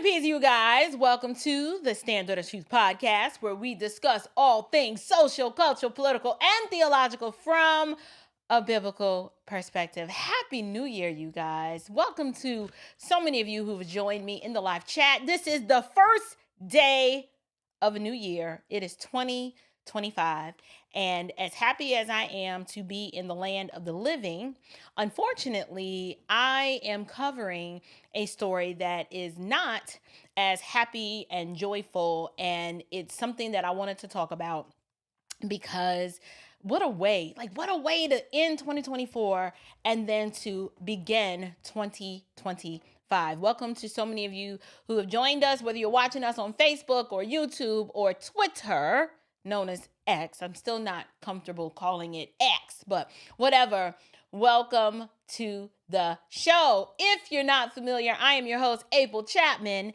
peasy, you guys. Welcome to the Standard of Truth podcast, where we discuss all things social, cultural, political, and theological from a biblical perspective. Happy New Year, you guys. Welcome to so many of you who've joined me in the live chat. This is the first day of a new year. It is 2025. And as happy as I am to be in the land of the living, unfortunately, I am covering a story that is not as happy and joyful. And it's something that I wanted to talk about because what a way to end 2024 and then to begin 2025. Welcome to so many of you who have joined us, whether you're watching us on Facebook or YouTube or Twitter, known as X. I'm still not comfortable calling it X, but whatever. Welcome to the show. If you're not familiar, I am your host, April Chapman.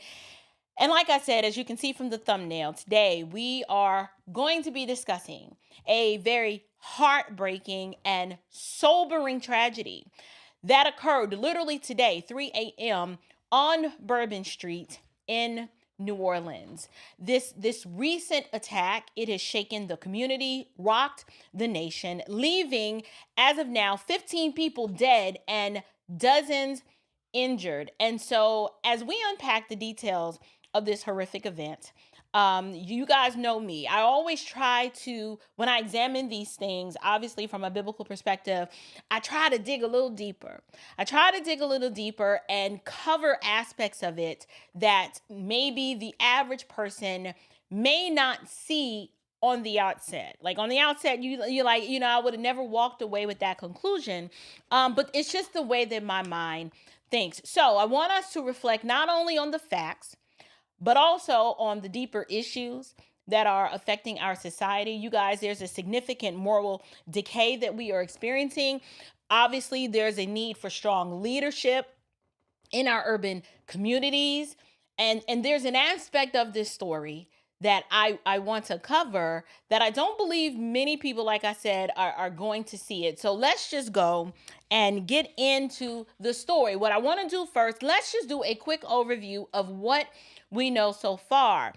And like I said, as you can see from the thumbnail, today we are going to be discussing a very heartbreaking and sobering tragedy that occurred literally today, 3 a.m. on Bourbon Street in New Orleans. This recent attack, it has shaken the community, rocked the nation, leaving, as of now, 15 people dead and dozens injured. And so as we unpack the details of this horrific event, you guys know me. I always try to, when I examine these things, obviously from a biblical perspective, I try to dig a little deeper. And cover aspects of it that maybe the average person may not see on the outset. Like on the outset, you're like, I would have never walked away with that conclusion. But it's just the way that my mind thinks. So I want us to reflect not only on the facts, but also on the deeper issues that are affecting our society. You guys, there's a significant moral decay that we are experiencing. Obviously, there's a need for strong leadership in our urban communities. And there's an aspect of this story that I want to cover that I don't believe many people, like I said, are going to see it. So let's just go and get into the story. What I want to do first, let's just do a quick overview of what we know so far.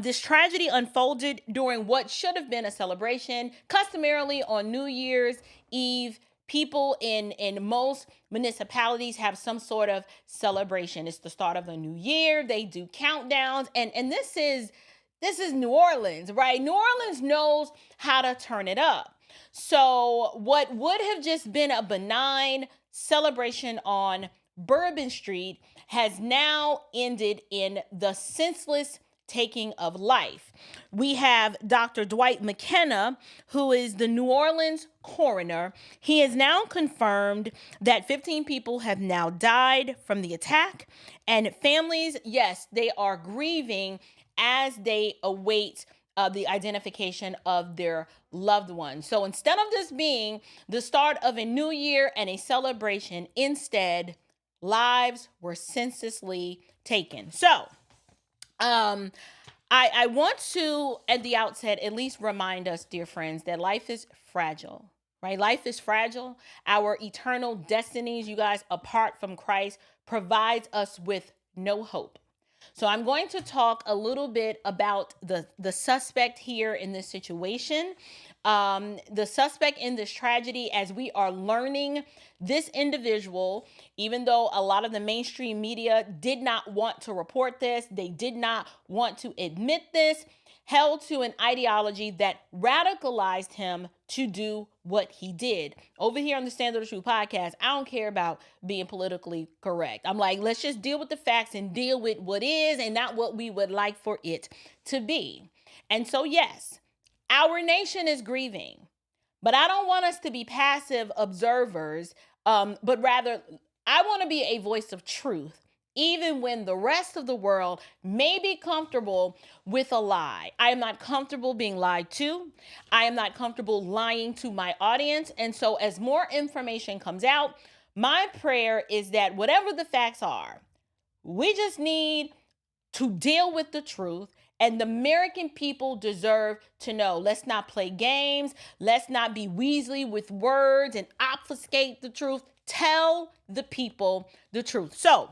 This tragedy unfolded during what should have been a celebration. Customarily on New Year's Eve, people in most municipalities have some sort of celebration. It's the start of the new year. They do countdowns. And this is New Orleans, right? New Orleans knows how to turn it up. So what would have just been a benign celebration on Bourbon Street has now ended in the senseless taking of life. We have Dr. Dwight McKenna, who is the New Orleans coroner. He has now confirmed that 15 people have now died from the attack, and families, yes, they are grieving as they await the identification of their loved ones. So instead of this being the start of a new year and a celebration, instead, lives were senselessly taken. So, I want to, at the outset, at least remind us, dear friends, that life is fragile, right? Life is fragile. Our eternal destinies, you guys, apart from Christ, provides us with no hope. So I'm going to talk a little bit about the suspect here in this situation. The suspect in this tragedy, as we are learning, this individual, even though a lot of the mainstream media did not want to report this, they did not want to admit this, held to an ideology that radicalized him to do what he did. Over here on the Standard of Truth podcast, I don't care about being politically correct. I'm like, let's just deal with the facts and deal with what is and not what we would like for it to be. And so, yes, our nation is grieving, but I don't want us to be passive observers, but rather I want to be a voice of truth. Even when the rest of the world may be comfortable with a lie. I am not comfortable being lied to. I am not comfortable lying to my audience. And so as more information comes out, my prayer is that whatever the facts are, we just need to deal with the truth. And the American people deserve to know. Let's not play games. Let's not be Weasley with words and obfuscate the truth. Tell the people the truth. So,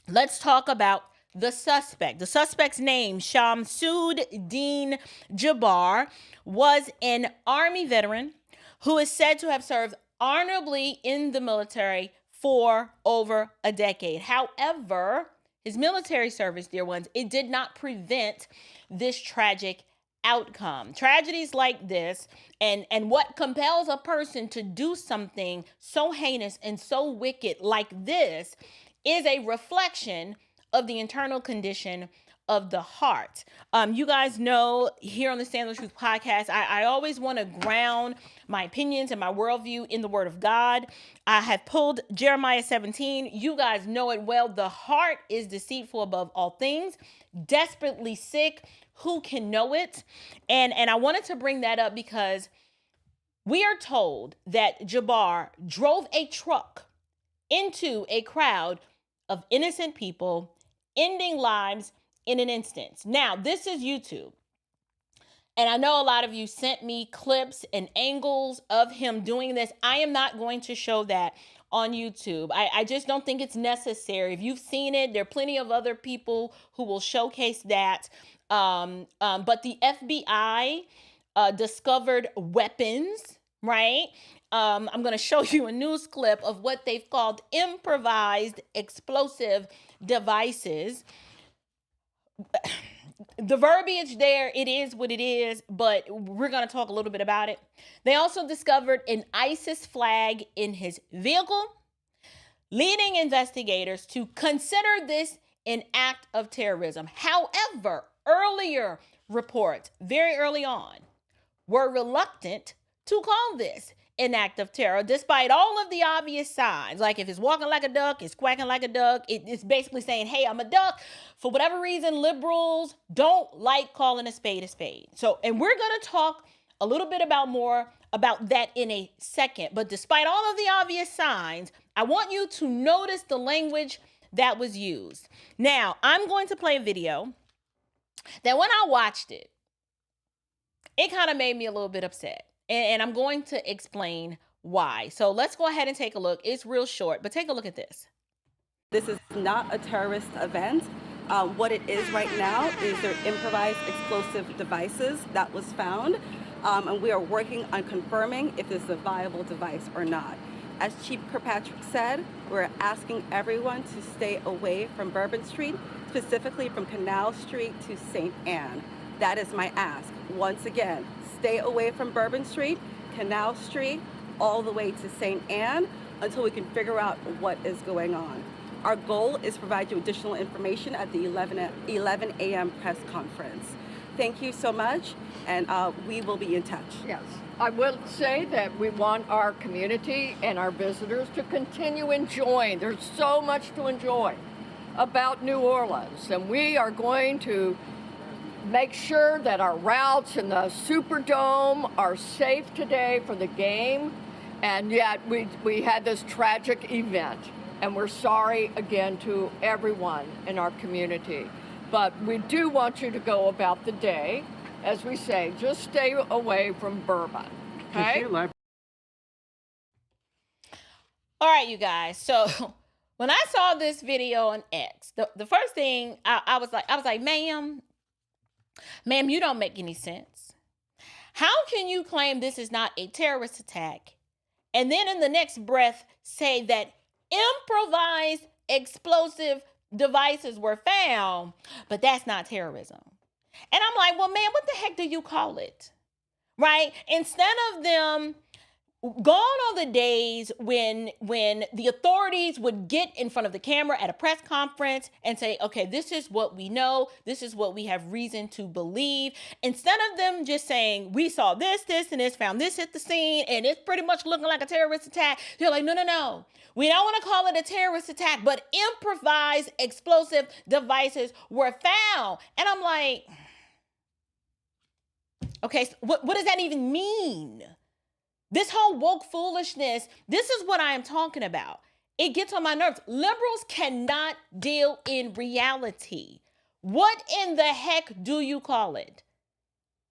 let's talk about the suspect's name, Shamsud Dean Jabbar, was an Army veteran who is said to have served honorably in the military for over a decade. However, his military service, dear ones, it did not prevent this tragic outcome. Tragedies like this and what compels a person to do something so heinous and so wicked like this is a reflection of the internal condition of the heart. You guys know here on the Standardoftruth podcast, I always want to ground my opinions and my worldview in the word of God. I have pulled Jeremiah 17. You guys know it well. The heart is deceitful above all things, desperately sick. Who can know it? And I wanted to bring that up because we are told that Jabbar drove a truck into a crowd of innocent people, ending lives in an instance. Now, this is YouTube. And I know a lot of you sent me clips and angles of him doing this. I am not going to show that on YouTube. I just don't think it's necessary. If you've seen it, there are plenty of other people who will showcase that. But the FBI discovered weapons, right? I'm going to show you a news clip of what they've called improvised explosive devices. The verbiage there, it is what it is, but we're going to talk a little bit about it. They also discovered an ISIS flag in his vehicle, leading investigators to consider this an act of terrorism. However, earlier reports, very early on, were reluctant to call this an act of terror, despite all of the obvious signs. Like if it's walking like a duck, it's quacking like a duck, it's basically saying, hey, I'm a duck. For whatever reason, liberals don't like calling a spade a spade. So, and we're going to talk a little bit more about that in a second. But despite all of the obvious signs, I want you to notice the language that was used. Now, I'm going to play a video that when I watched it, it kind of made me a little bit upset. And I'm going to explain why. So let's go ahead and take a look. It's real short, but take a look at this. This is not a terrorist event. What it is right now is their improvised explosive devices that was found. And we are working on confirming if it's a viable device or not. As Chief Kirkpatrick said, we're asking everyone to stay away from Bourbon Street, specifically from Canal Street to St. Anne. That is my ask. Once again, stay away from Bourbon Street, Canal Street, all the way to St. Anne until we can figure out what is going on. Our goal is to provide you additional information at the 11 a.m. press conference. Thank you so much, and we will be in touch. Yes, I will say that we want our community and our visitors to continue enjoying. There's so much to enjoy about New Orleans, and we are going to make sure that our routes in the Superdome are safe today for the game. And yet we had this tragic event, and we're sorry again to everyone in our community. But we do want you to go about the day, as we say, just stay away from Bourbon, okay? All right, you guys. So when I saw this video on X, the first thing I was like, ma'am, you don't make any sense. How can you claim this is not a terrorist attack and then in the next breath say that improvised explosive devices were found, but that's not terrorism? And I'm like, well, man, what the heck do you call it? Right? Instead of them gone are the days when the authorities would get in front of the camera at a press conference and say, okay, this is what we know. This is what we have reason to believe. Instead of them just saying, we saw this, and this, found this at the scene, and it's pretty much looking like a terrorist attack. They're like, no. We don't want to call it a terrorist attack, but improvised explosive devices were found. And I'm like, okay, so what does that even mean? This whole woke foolishness, this is what I am talking about. It gets on my nerves. Liberals cannot deal in reality. What in the heck do you call it?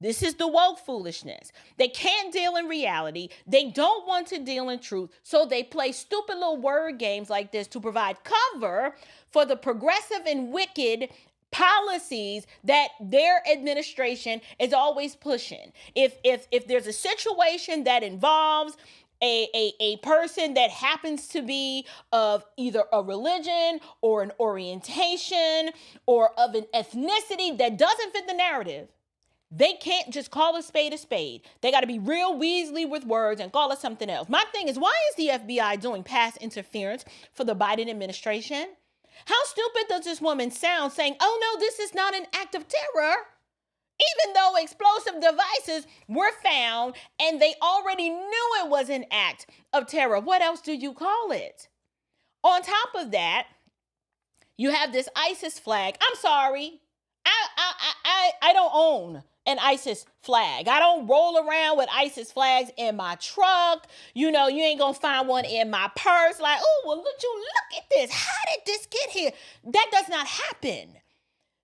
This is the woke foolishness. They can't deal in reality. They don't want to deal in truth. So they play stupid little word games like this to provide cover for the progressive and wicked policies that their administration is always pushing. If there's a situation that involves a person that happens to be of either a religion or an orientation or of an ethnicity that doesn't fit the narrative, they can't just call a spade a spade. They got to be real Weasley with words and call it something else. My thing is, why is the FBI doing past interference for the Biden administration? How stupid does this woman sound saying, oh no, this is not an act of terror, even though explosive devices were found and they already knew it was an act of terror? What else do you call it? On top of that, you have this ISIS flag. I'm sorry. I don't own an ISIS flag. I don't roll around with ISIS flags in my truck. You know, you ain't gonna find one in my purse. Like, oh, well, look at this. How did this get here? That does not happen.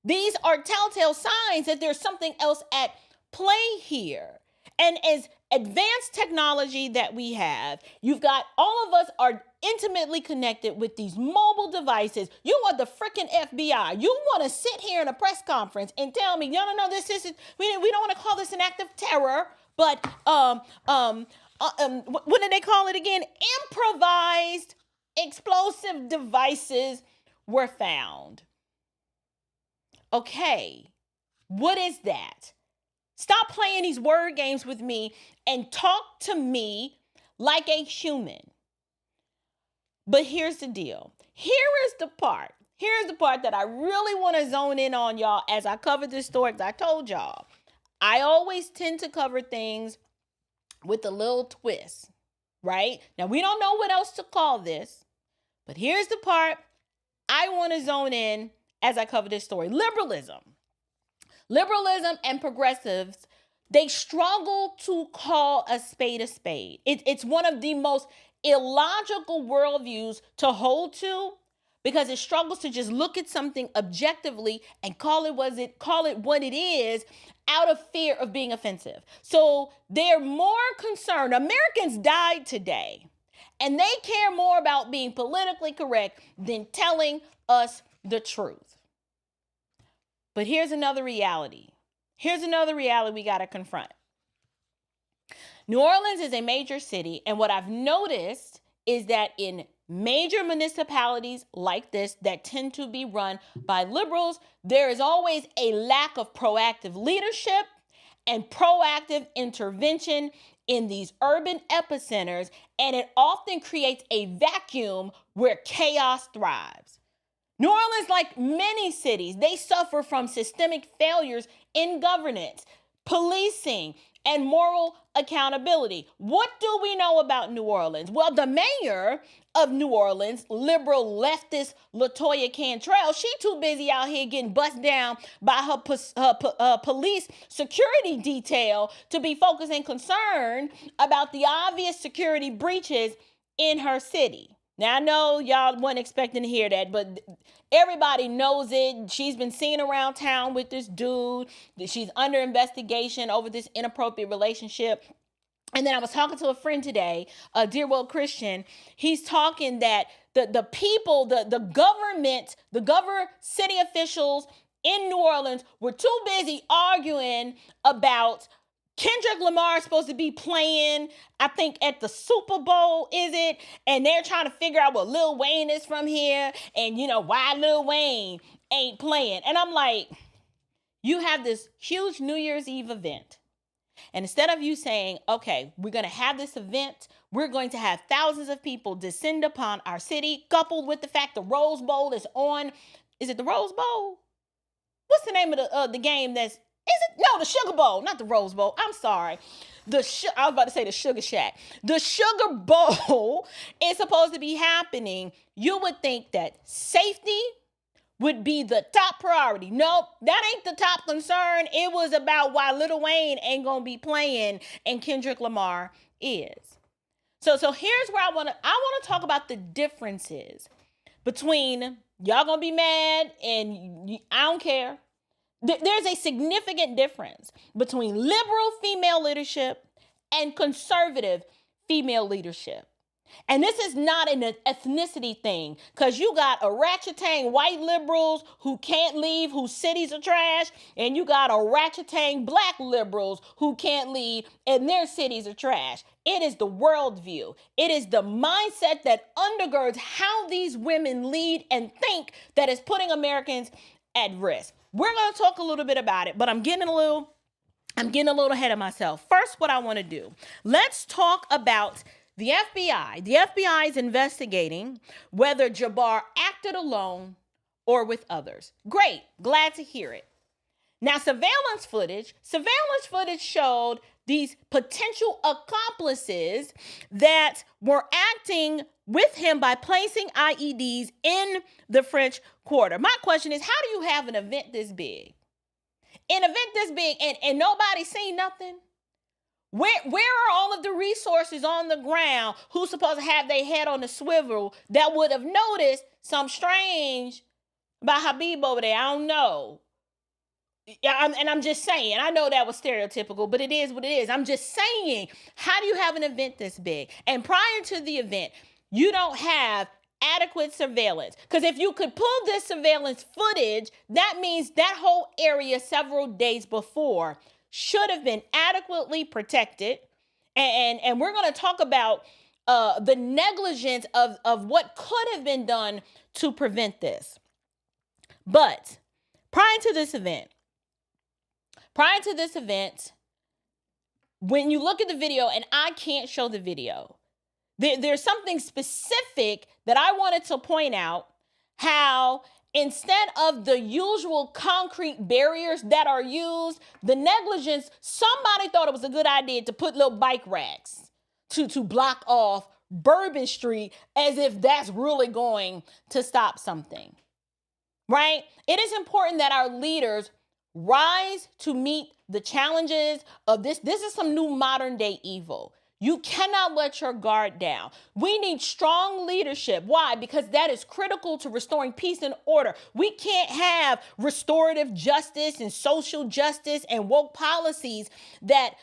These are telltale signs that there's something else at play here. And as advanced technology that we have, you've got all of us are intimately connected with these mobile devices. You are the freaking FBI. You want to sit here in a press conference and tell me, no, this isn't, we don't want to call this an act of terror, but what did they call it again? Improvised explosive devices were found. Okay, what is that? Stop playing these word games with me and talk to me like a human. But here's the deal. Here's the part that I really want to zone in on, y'all, as I cover this story. Because I told y'all, I always tend to cover things with a little twist, right? Now, we don't know what else to call this, but here's the part I want to zone in as I cover this story. Liberalism and progressives, they struggle to call a spade a spade. It's one of the most illogical worldviews to hold to, because it struggles to just look at something objectively and call it what it is out of fear of being offensive. So they're more concerned. Americans died today, and they care more about being politically correct than telling us the truth. But here's another reality. We got to confront. New Orleans is a major city, and what I've noticed is that in major municipalities like this that tend to be run by liberals, there is always a lack of proactive leadership and proactive intervention in these urban epicenters, and it often creates a vacuum where chaos thrives. New Orleans, like many cities, they suffer from systemic failures in governance, policing, and moral accountability. What do we know about New Orleans? Well, the mayor of New Orleans, liberal leftist LaToya Cantrell, she too busy out here getting bust down by her police security detail to be focused and concerned about the obvious security breaches in her city. Now, I know y'all weren't expecting to hear that, but everybody knows it. She's been seen around town with this dude. She's under investigation over this inappropriate relationship. And then I was talking to a friend today, a dear old Christian. He's talking that the people, the government, city officials in New Orleans were too busy arguing about Kendrick Lamar is supposed to be playing, I think, at the Super Bowl, is it? And they're trying to figure out what Lil Wayne is from here and, why Lil Wayne ain't playing. And I'm like, you have this huge New Year's Eve event. And instead of you saying, okay, we're going to have this event, we're going to have thousands of people descend upon our city, coupled with the fact the Rose Bowl is on. Is it the Rose Bowl? What's the name of the game that's... No, the Sugar Bowl, not the Rose Bowl. I'm sorry. I was about to say the Sugar Shack. The Sugar Bowl is supposed to be happening. You would think that safety would be the top priority. Nope, that ain't the top concern. It was about why Lil Wayne ain't gonna be playing and Kendrick Lamar is. So here's where I want to talk about the differences between y'all gonna be mad and I don't care. There's a significant difference between liberal female leadership and conservative female leadership. And this is not an ethnicity thing, because you got orangutan white liberals who can't leave, whose cities are trash, and you got orangutan black liberals who can't leave and their cities are trash. It is the worldview. It is the mindset that undergirds how these women lead and think that is putting Americans at risk. We're going to talk a little bit about it, but I'm getting a little ahead of myself. First, what I want to do, let's talk about the FBI. The FBI is investigating whether Jabbar acted alone or with others. Great. Glad to hear it. Now, surveillance footage showed these potential accomplices that were acting with him by placing IEDs in the French Quarter. My question is, how do you have an event this big? An event this big and nobody seen nothing? Where are all of the resources on the ground who's supposed to have their head on the swivel that would have noticed something strange about Habib over there? I don't know. I'm just saying, I know that was stereotypical, but it is what it is. I'm just saying, how do you have an event this big? And prior to the event, you don't have adequate surveillance. Because if you could pull this surveillance footage, that means that whole area several days before should have been adequately protected. And we're going to talk about the negligence of what could have been done to prevent this. But prior to this event, when you look at the video, and I can't show the video, there's something specific that I wanted to point out, how instead of the usual concrete barriers that are used, the negligence, somebody thought it was a good idea to put little bike racks to block off Bourbon Street, as if that's really going to stop something, right? It is important that our leaders rise to meet the challenges of this. This is some new modern day evil. You cannot let your guard down. We need strong leadership. Why? Because that is critical to restoring peace and order. We can't have restorative justice and social justice and woke policies that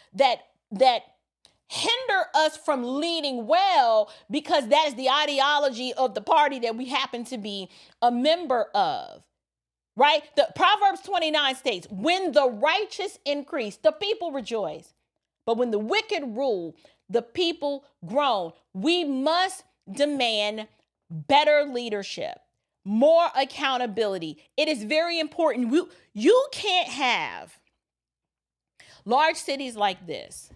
hinder us from leading well, because that is the ideology of the party that we happen to be a member of. Right? The Proverbs 29 states, when the righteous increase, the people rejoice. But when the wicked rule, the people groan. We must demand better leadership, more accountability. It is very important. You can't have large cities like this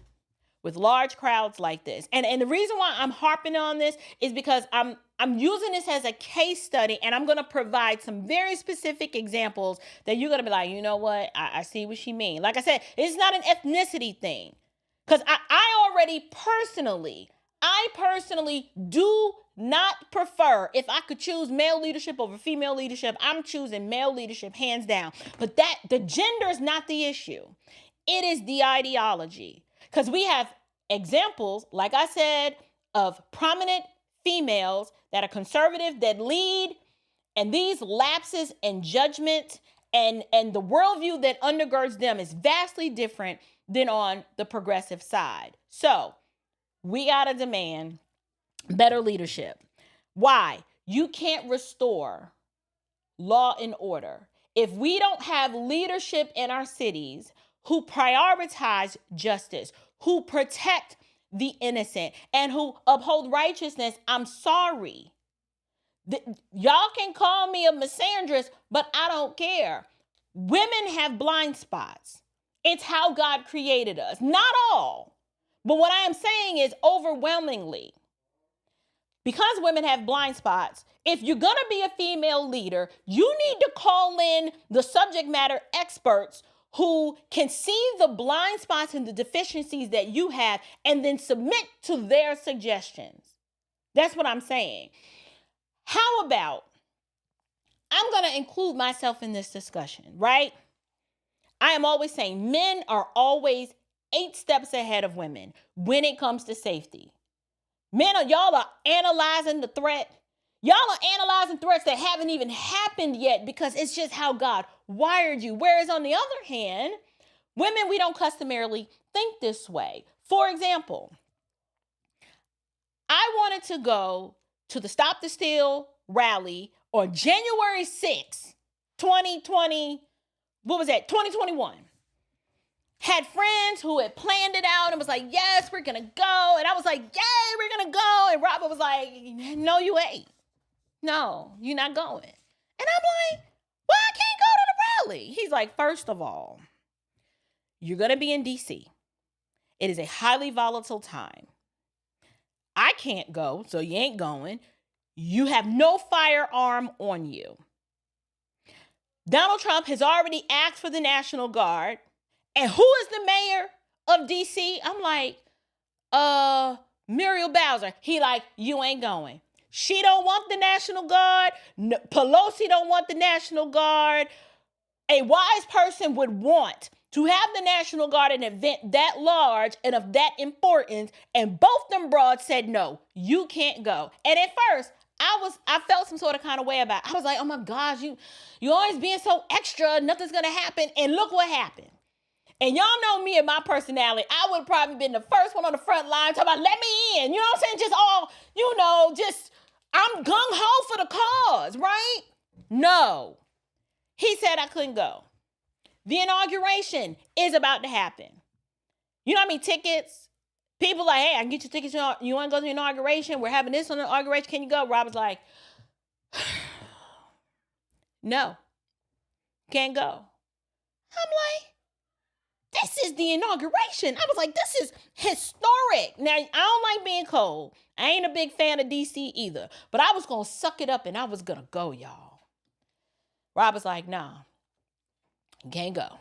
with large crowds like this. And the reason why I'm harping on this is because I'm using this as a case study, and I'm going to provide some very specific examples that you're going to be like, you know what? I see what she means. Like I said, it's not an ethnicity thing. Because I personally do not prefer, if I could choose male leadership over female leadership, I'm choosing male leadership hands down. But the gender is not the issue. It is the ideology. Because we have examples, like I said, of prominent females that are conservative, that lead, and these lapses in judgment and the worldview that undergirds them is vastly different than on the progressive side. So we got to demand better leadership. Why? You can't restore law and order if we don't have leadership in our cities who prioritize justice, who protect the innocent, and who uphold righteousness. I'm sorry. Y'all can call me a misandrist, but I don't care. Women have blind spots. It's how God created us. Not all. But what I am saying is overwhelmingly, because women have blind spots, if you're going to be a female leader, you need to call in the subject matter experts who can see the blind spots and the deficiencies that you have and then submit to their suggestions. That's what I'm saying. How about, I'm going to include myself in this discussion, right? I am always saying men are always 8 steps ahead of women when it comes to safety. Men, y'all are analyzing the threat. Y'all are analyzing threats that haven't even happened yet because it's just how God wired you. Whereas on the other hand, women, we don't customarily think this way. For example, I wanted to go to the Stop the Steal rally on January 6th, 2020. What was that? 2021. Had friends who had planned it out and was like, yes, we're going to go. And I was like, yay, we're going to go. And Robert was like, no, you ain't. No, you're not going. And I'm like, well, I can't go to the rally. He's like, first of all, you're going to be in D.C. It is a highly volatile time. I can't go, so you ain't going. You have no firearm on you. Donald Trump has already asked for the National Guard. And who is the mayor of D.C.? I'm like, Muriel Bowser. He like, you ain't going. She don't want the National Guard. Pelosi don't want the National Guard. A wise person would want to have the National Guard at an event that large and of that importance, and both them broads said, no, you can't go. And at first, I felt some sort of kind of way about it. I was like, oh my gosh, you always being so extra, nothing's gonna happen. And look what happened. And y'all know me and my personality. I would have probably been the first one on the front line talking about, let me in. You know what I'm saying? Just all, I'm gung-ho for the cause, right? No. He said I couldn't go. The inauguration is about to happen. You know how many tickets? People like, hey, I can get you tickets. You want to go to the inauguration? We're having this on the inauguration. Can you go? Robert's like, no, can't go. I'm like, this is the inauguration. I was like, this is historic. Now, I don't like being cold. I ain't a big fan of DC either. But I was going to suck it up and I was going to go, y'all. Robert's like, nah, can't go.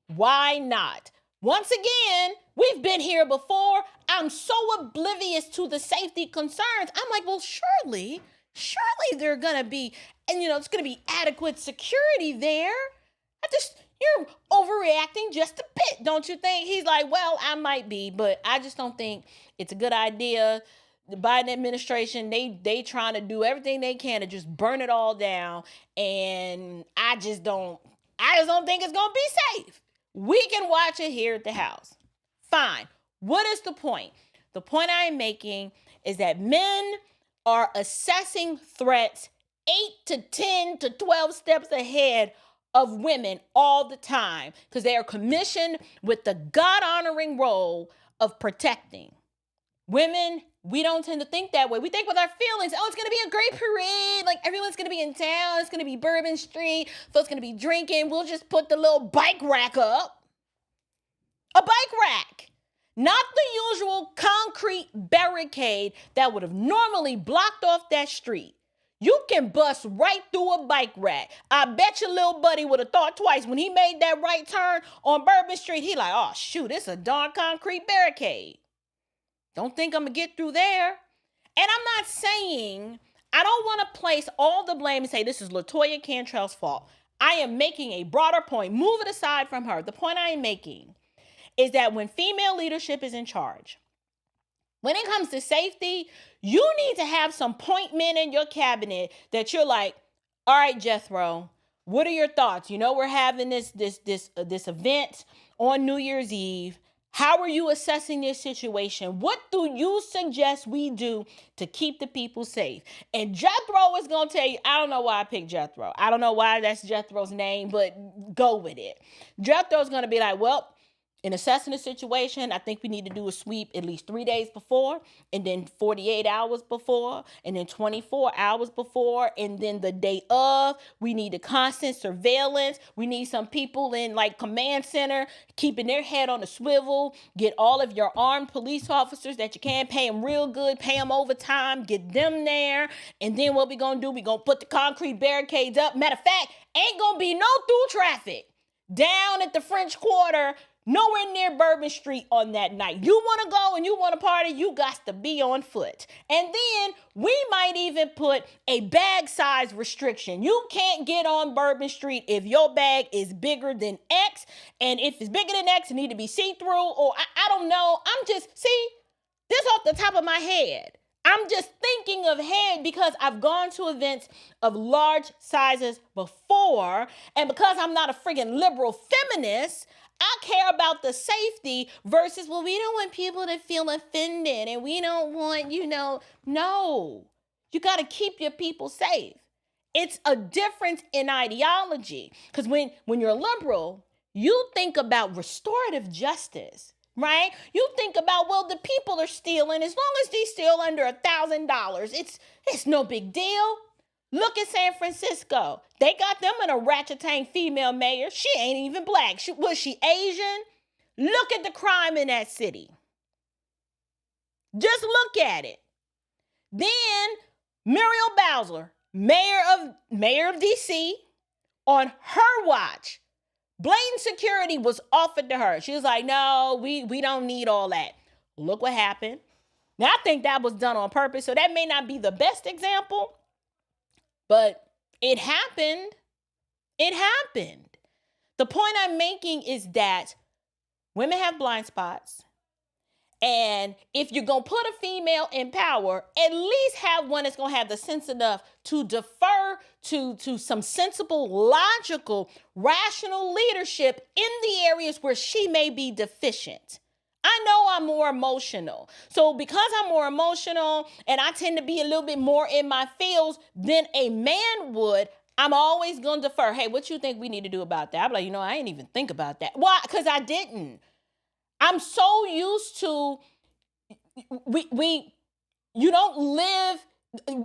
Why not? Once again, we've been here before. I'm so oblivious to the safety concerns. I'm like, well, surely they're going to be, and it's going to be adequate security there. You're overreacting just a bit, don't you think? He's like, well, I might be, but I just don't think it's a good idea. The Biden administration, they trying to do everything they can to just burn it all down. And I just don't think it's going to be safe. We can watch it here at the house. Fine. What is the point? The point I am making is that men are assessing threats 8 to 10 to 12 steps ahead of women all the time because they are commissioned with the God-honoring role of protecting. Women, we don't tend to think that way. We think with our feelings, it's going to be a great parade. Like everyone's going to be in town. It's going to be Bourbon Street. Folks going to be drinking. We'll just put the little bike rack up. A bike rack. Not the usual concrete barricade that would have normally blocked off that street. You can bust right through a bike rack. I bet your little buddy would have thought twice when he made that right turn on Bourbon Street. He like, oh, shoot, it's a darn concrete barricade. Don't think I'm going to get through there. And I'm not saying, I don't want to place all the blame and say this is LaToya Cantrell's fault. I am making a broader point. Move it aside from her. The point I am making is that when female leadership is in charge, when it comes to safety, you need to have some point men in your cabinet that you're like, all right, Jethro, what are your thoughts? We're having this event on New Year's Eve. How are you assessing this situation? What do you suggest we do to keep the people safe? And Jethro is going to tell you, I don't know why I picked Jethro. I don't know why that's Jethro's name, but go with it. Jethro's going to be like, well, in assessing the situation, I think we need to do a sweep at least 3 days before, and then 48 hours before, and then 24 hours before, and then the day of. We need a constant surveillance. We need some people in like command center keeping their head on a swivel. Get all of your armed police officers that you can, pay them real good, pay them overtime, get them there. And then what we gonna do? We gonna put the concrete barricades up. Matter of fact, ain't gonna be no through traffic down at the French Quarter, nowhere near Bourbon Street on that night. You want to go and you want to party, you got to be on foot. And then we might even put a bag size restriction. You can't get on Bourbon Street if your bag is bigger than X. And if it's bigger than X, it need to be see-through, or I don't know. I'm just, see, this off the top of my head. I'm just thinking ahead because I've gone to events of large sizes before, and because I'm not a friggin' liberal feminist, I care about the safety versus, well, we don't want people to feel offended and we don't want, no. You got to keep your people safe. It's a difference in ideology. Because when you're liberal, you think about restorative justice, right? You think about, well, the people are stealing. As long as they steal under $1,000, it's no big deal. Look at San Francisco. They got them in a ratchet-tang female mayor. She ain't even black. Was she Asian? Look at the crime in that city. Just look at it. Then Muriel Bowser, mayor of DC, on her watch, blatant security was offered to her. She was like, no, we don't need all that. Look what happened. Now, I think that was done on purpose, so that may not be the best example, but it happened. It happened. The point I'm making is that women have blind spots. And if you're going to put a female in power, at least have one that's going to have the sense enough to defer to some sensible, logical, rational leadership in the areas where she may be deficient. I know I'm more emotional. So because I'm more emotional and I tend to be a little bit more in my feels than a man would, I'm always going to defer. Hey, what you think we need to do about that? I'm like, I ain't even think about that. Why? Because I didn't. I'm so used to, you don't live,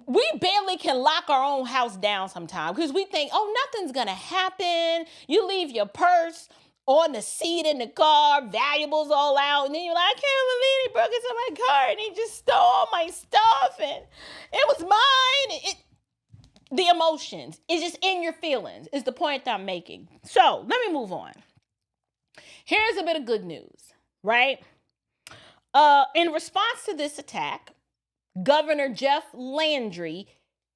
we barely can lock our own house down sometimes because we think, nothing's going to happen. You leave your purse on the seat in the car, valuables all out, and then you're like, I can't believe he broke into my car and he just stole all my stuff and it was mine. The emotions, it's just in your feelings is the point that I'm making. So let me move on. Here's a bit of good news, right? In response to this attack, Governor Jeff Landry,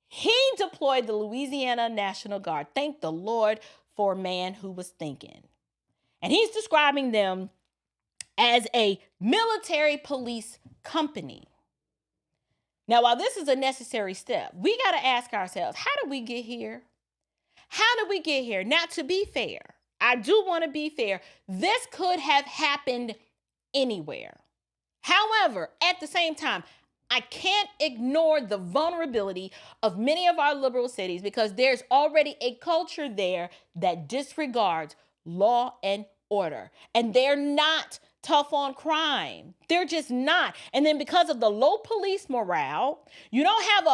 he deployed the Louisiana National Guard. Thank the Lord for a man who was thinking. And he's describing them as a military police company. Now, while this is a necessary step, we got to ask ourselves, how did we get here? How did we get here? Now, to be fair, I do want to be fair. This could have happened anywhere. However, at the same time, I can't ignore the vulnerability of many of our liberal cities because there's already a culture there that disregards law and order. And they're not tough on crime. They're just not. And then because of the low police morale, you don't have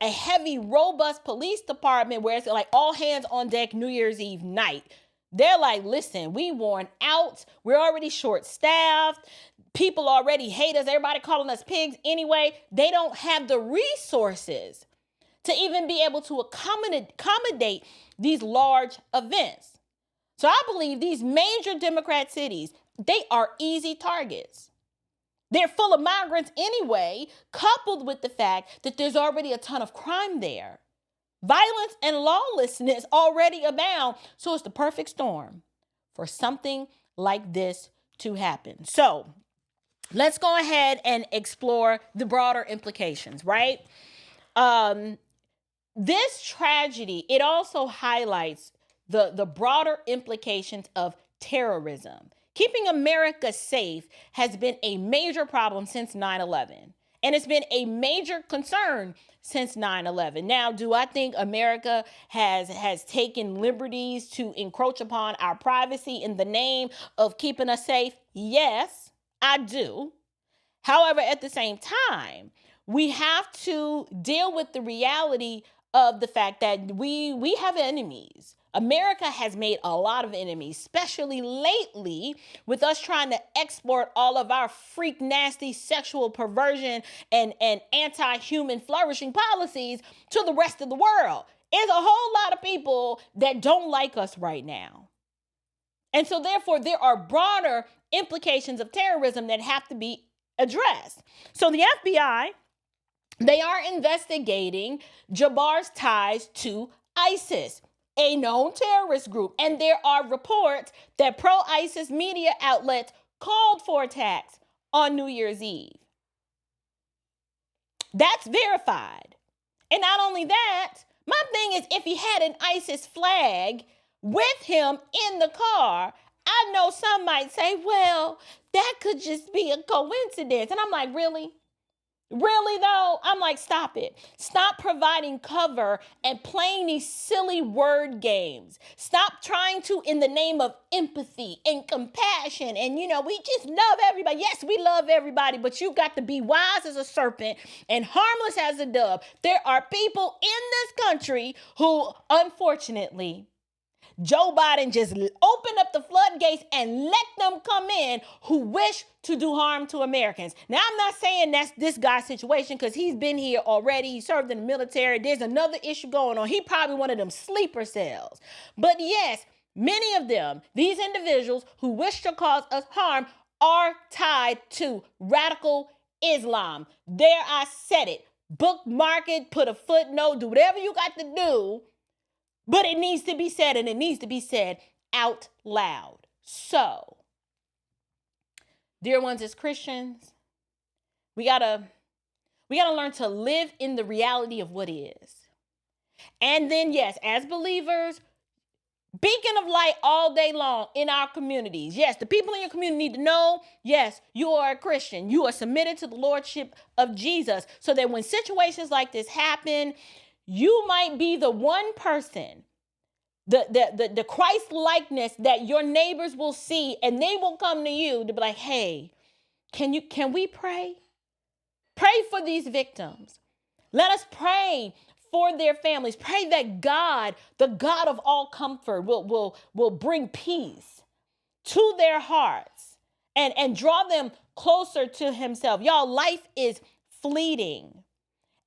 a heavy, robust police department where it's like all hands on deck New Year's Eve night. They're like, listen, we worn out. We're already short-staffed. People already hate us. Everybody calling us pigs anyway. They don't have the resources to even be able to accommodate these large events. So I believe these major Democrat cities, they are easy targets. They're full of migrants anyway, coupled with the fact that there's already a ton of crime there. Violence and lawlessness already abound, so it's the perfect storm for something like this to happen. So let's go ahead and explore the broader implications, right? This tragedy, it also highlights the broader implications of terrorism. Keeping America safe has been a major problem since 9/11, and it's been a major concern since 9/11. Now, do I think America has taken liberties to encroach upon our privacy in the name of keeping us safe? Yes, I do. However, at the same time, we have to deal with the reality of the fact that we have enemies. America has made a lot of enemies, especially lately with us trying to export all of our freak, nasty sexual perversion and anti-human flourishing policies to the rest of the world. There's a whole lot of people that don't like us right now. And so therefore, there are broader implications of terrorism that have to be addressed. So the FBI, they are investigating Jabbar's ties to ISIS, a known terrorist group. And there are reports that pro-ISIS media outlets called for attacks on New Year's Eve. That's verified. And not only that, my thing is, if he had an ISIS flag with him in the car, I know some might say, well, that could just be a coincidence. And I'm like, really? Really though? I'm like, stop it. Stop providing cover and playing these silly word games. Stop trying to, in the name of empathy and compassion. And we just love everybody. Yes, we love everybody, but you got to be wise as a serpent and harmless as a dove. There are people in this country who, unfortunately, Joe Biden just opened up the floodgates and let them come in who wish to do harm to Americans. Now, I'm not saying that's this guy's situation because he's been here already. He served in the military. There's another issue going on. He probably one of them sleeper cells. But yes, many of them, these individuals who wish to cause us harm, are tied to radical Islam. There, I said it. Bookmark it, put a footnote, do whatever you got to do. But it needs to be said, and it needs to be said out loud. So, dear ones, as Christians, we gotta learn to live in the reality of what is. And then, yes, as believers, beacon of light all day long in our communities. Yes, the people in your community need to know, yes, you are a Christian. You are submitted to the lordship of Jesus, so that when situations like this happen, you might be the one person, the Christ likeness that your neighbors will see, and they will come to you to be like, hey, can we pray? Pray for these victims. Let us pray for their families. Pray that God, the God of all comfort, will bring peace to their hearts and draw them closer to himself. Y'all, life is fleeting.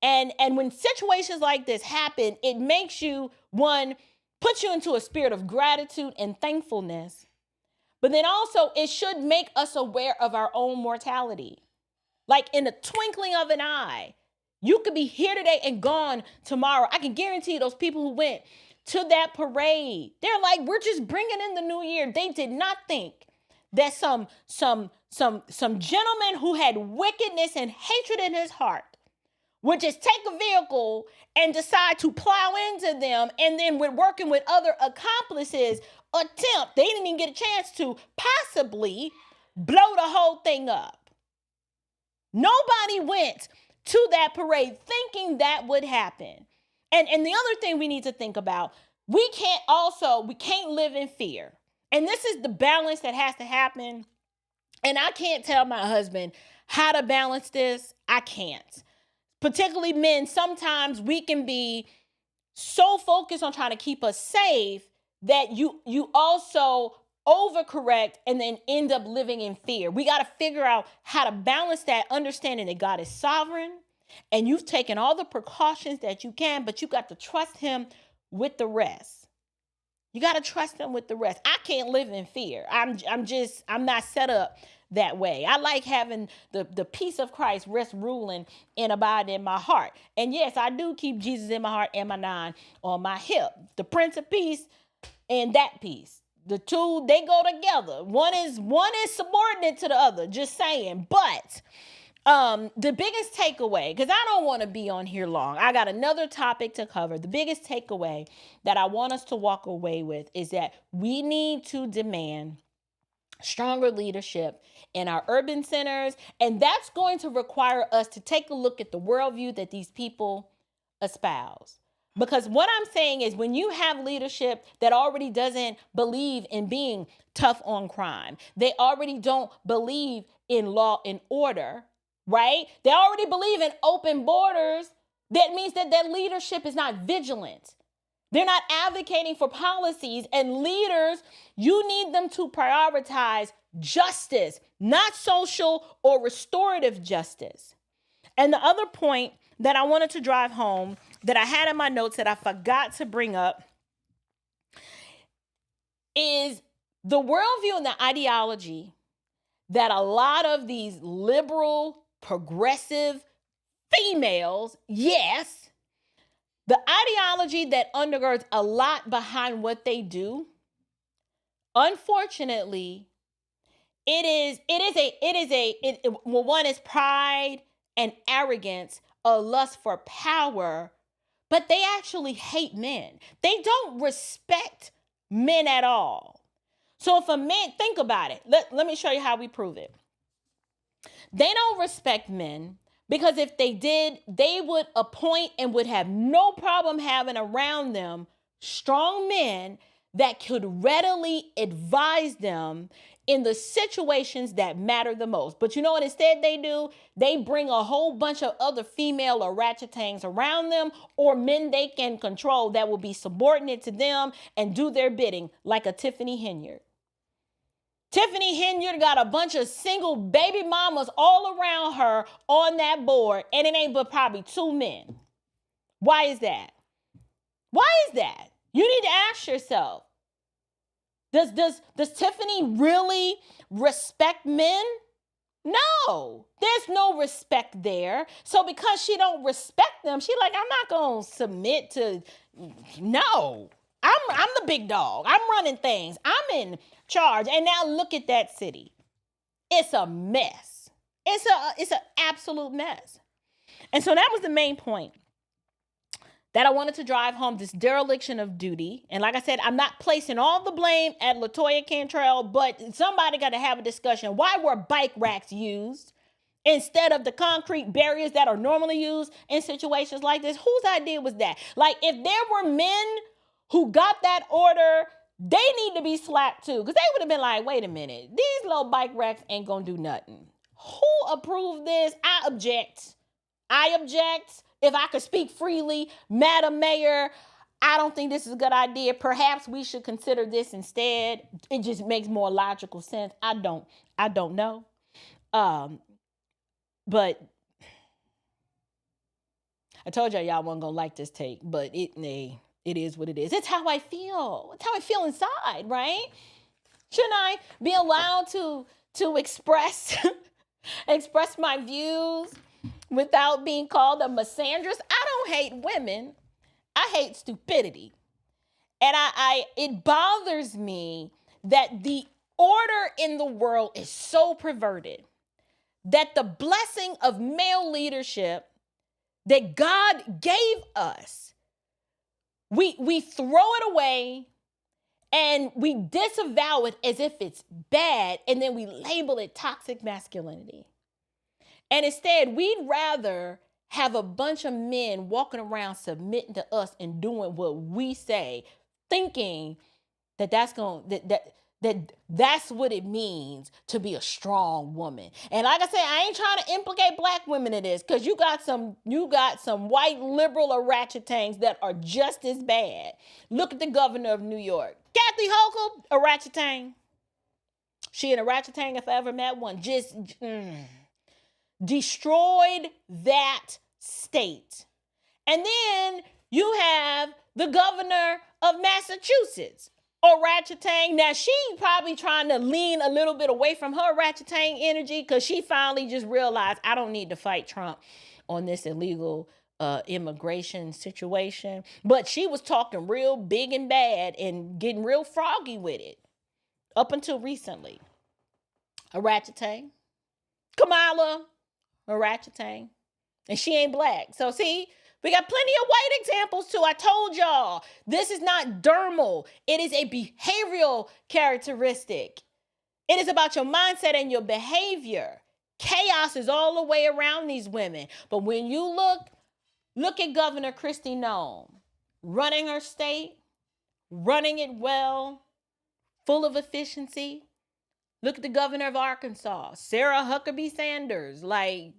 And when situations like this happen, it makes you, put you into a spirit of gratitude and thankfulness. But then also, it should make us aware of our own mortality. Like in the twinkling of an eye, you could be here today and gone tomorrow. I can guarantee you those people who went to that parade, they're like, we're just bringing in the new year. They did not think that some gentleman who had wickedness and hatred in his heart would just take a vehicle and decide to plow into them, and then with working with other accomplices, they didn't even get a chance to possibly blow the whole thing up. Nobody went to that parade thinking that would happen. And the other thing we need to think about, we can't live in fear. And this is the balance that has to happen. And I can't tell my husband how to balance this. I can't. Particularly men, sometimes we can be so focused on trying to keep us safe that you also overcorrect and then end up living in fear. We got to figure out how to balance that, understanding that God is sovereign and you've taken all the precautions that you can, but you got to trust him with the rest. You got to trust him with the rest. I can't live in fear. I'm not set up that way. I like having the peace of Christ rest, ruling, and abide in my heart. And yes, I do keep Jesus in my heart and my 9 on my hip. The Prince of Peace and that peace. The two, they go together. One is subordinate to the other, just saying. But the biggest takeaway, because I don't want to be on here long, I got another topic to cover. The biggest takeaway that I want us to walk away with is that we need to demand stronger leadership in our urban centers. And that's going to require us to take a look at the worldview that these people espouse. Because what I'm saying is, when you have leadership that already doesn't believe in being tough on crime, they already don't believe in law and order, right? They already believe in open borders. That means that their leadership is not vigilant. They're not advocating for policies, and leaders, you need them to prioritize justice, not social or restorative justice. And the other point that I wanted to drive home that I had in my notes that I forgot to bring up is the worldview and the ideology that a lot of these liberal, progressive females, yes, the ideology that undergirds a lot behind what they do, unfortunately, one is pride and arrogance a lust for power, but they actually hate men. They don't respect men at all. So if a man, think about it. Let me show you how we prove it. They don't respect men because if they did, they would appoint and would have no problem having around them strong men that could readily advise them in the situations that matter the most. But you know what instead they do? They bring a whole bunch of other female orangutans around them, or men they can control that will be subordinate to them and do their bidding, like a Tiffany Henyard. Tiffany Henyard got a bunch of single baby mamas all around her on that board, and it ain't but probably 2 men. Why is that? Why is that? You need to ask yourself, does Tiffany really respect men? No, there's no respect there. So because she don't respect them, she like, I'm not going to submit to, no. I'm the big dog. I'm running things. I'm in charge. And now look at that city. It's a mess. It's an absolute mess. And so that was the main point that I wanted to drive home, this dereliction of duty. And like I said, I'm not placing all the blame at LaToya Cantrell, but somebody got to have a discussion. Why were bike racks used instead of the concrete barriers that are normally used in situations like this? Whose idea was that? Like, if there were men who got that order, they need to be slapped too, because they would have been like, wait a minute, these little bike racks ain't gonna do nothing. Who approved this? I object. If I could speak freely, Madam Mayor, I don't think this is a good idea. Perhaps we should consider this instead. It just makes more logical sense. I don't know. But I told y'all wasn't gonna like this take, but it is what it is. It's how I feel. It's how I feel inside, right? Shouldn't I be allowed to express express my views without being called a misandrist? I don't hate women. I hate stupidity. And it bothers me that the order in the world is so perverted that the blessing of male leadership that God gave us, we throw it away and we disavow it as if it's bad, and then we label it toxic masculinity. And instead, we'd rather have a bunch of men walking around submitting to us and doing what we say, thinking that that's what it means to be a strong woman. And like I said, I ain't trying to implicate black women in this, because you got some white liberal orangutans that are just as bad. Look at the governor of New York, Kathy Hochul, orangutan. She an orangutan if I ever met one. Just destroyed that state. And then you have the governor of Massachusetts, orangutan. Now she probably trying to lean a little bit away from her orangutan energy, because she finally just realized, I don't need to fight Trump on this illegal immigration situation. But she was talking real big and bad and getting real froggy with it up until recently. Orangutan. Kamala, orangutan. And she ain't black. So see, we got plenty of white examples too. I told y'all, this is not dermal. It is a behavioral characteristic. It is about your mindset and your behavior. Chaos is all the way around these women. But when you look at Governor Kristi Noem, running her state, running it well, full of efficiency. Look at the governor of Arkansas, Sarah Huckabee Sanders. Like,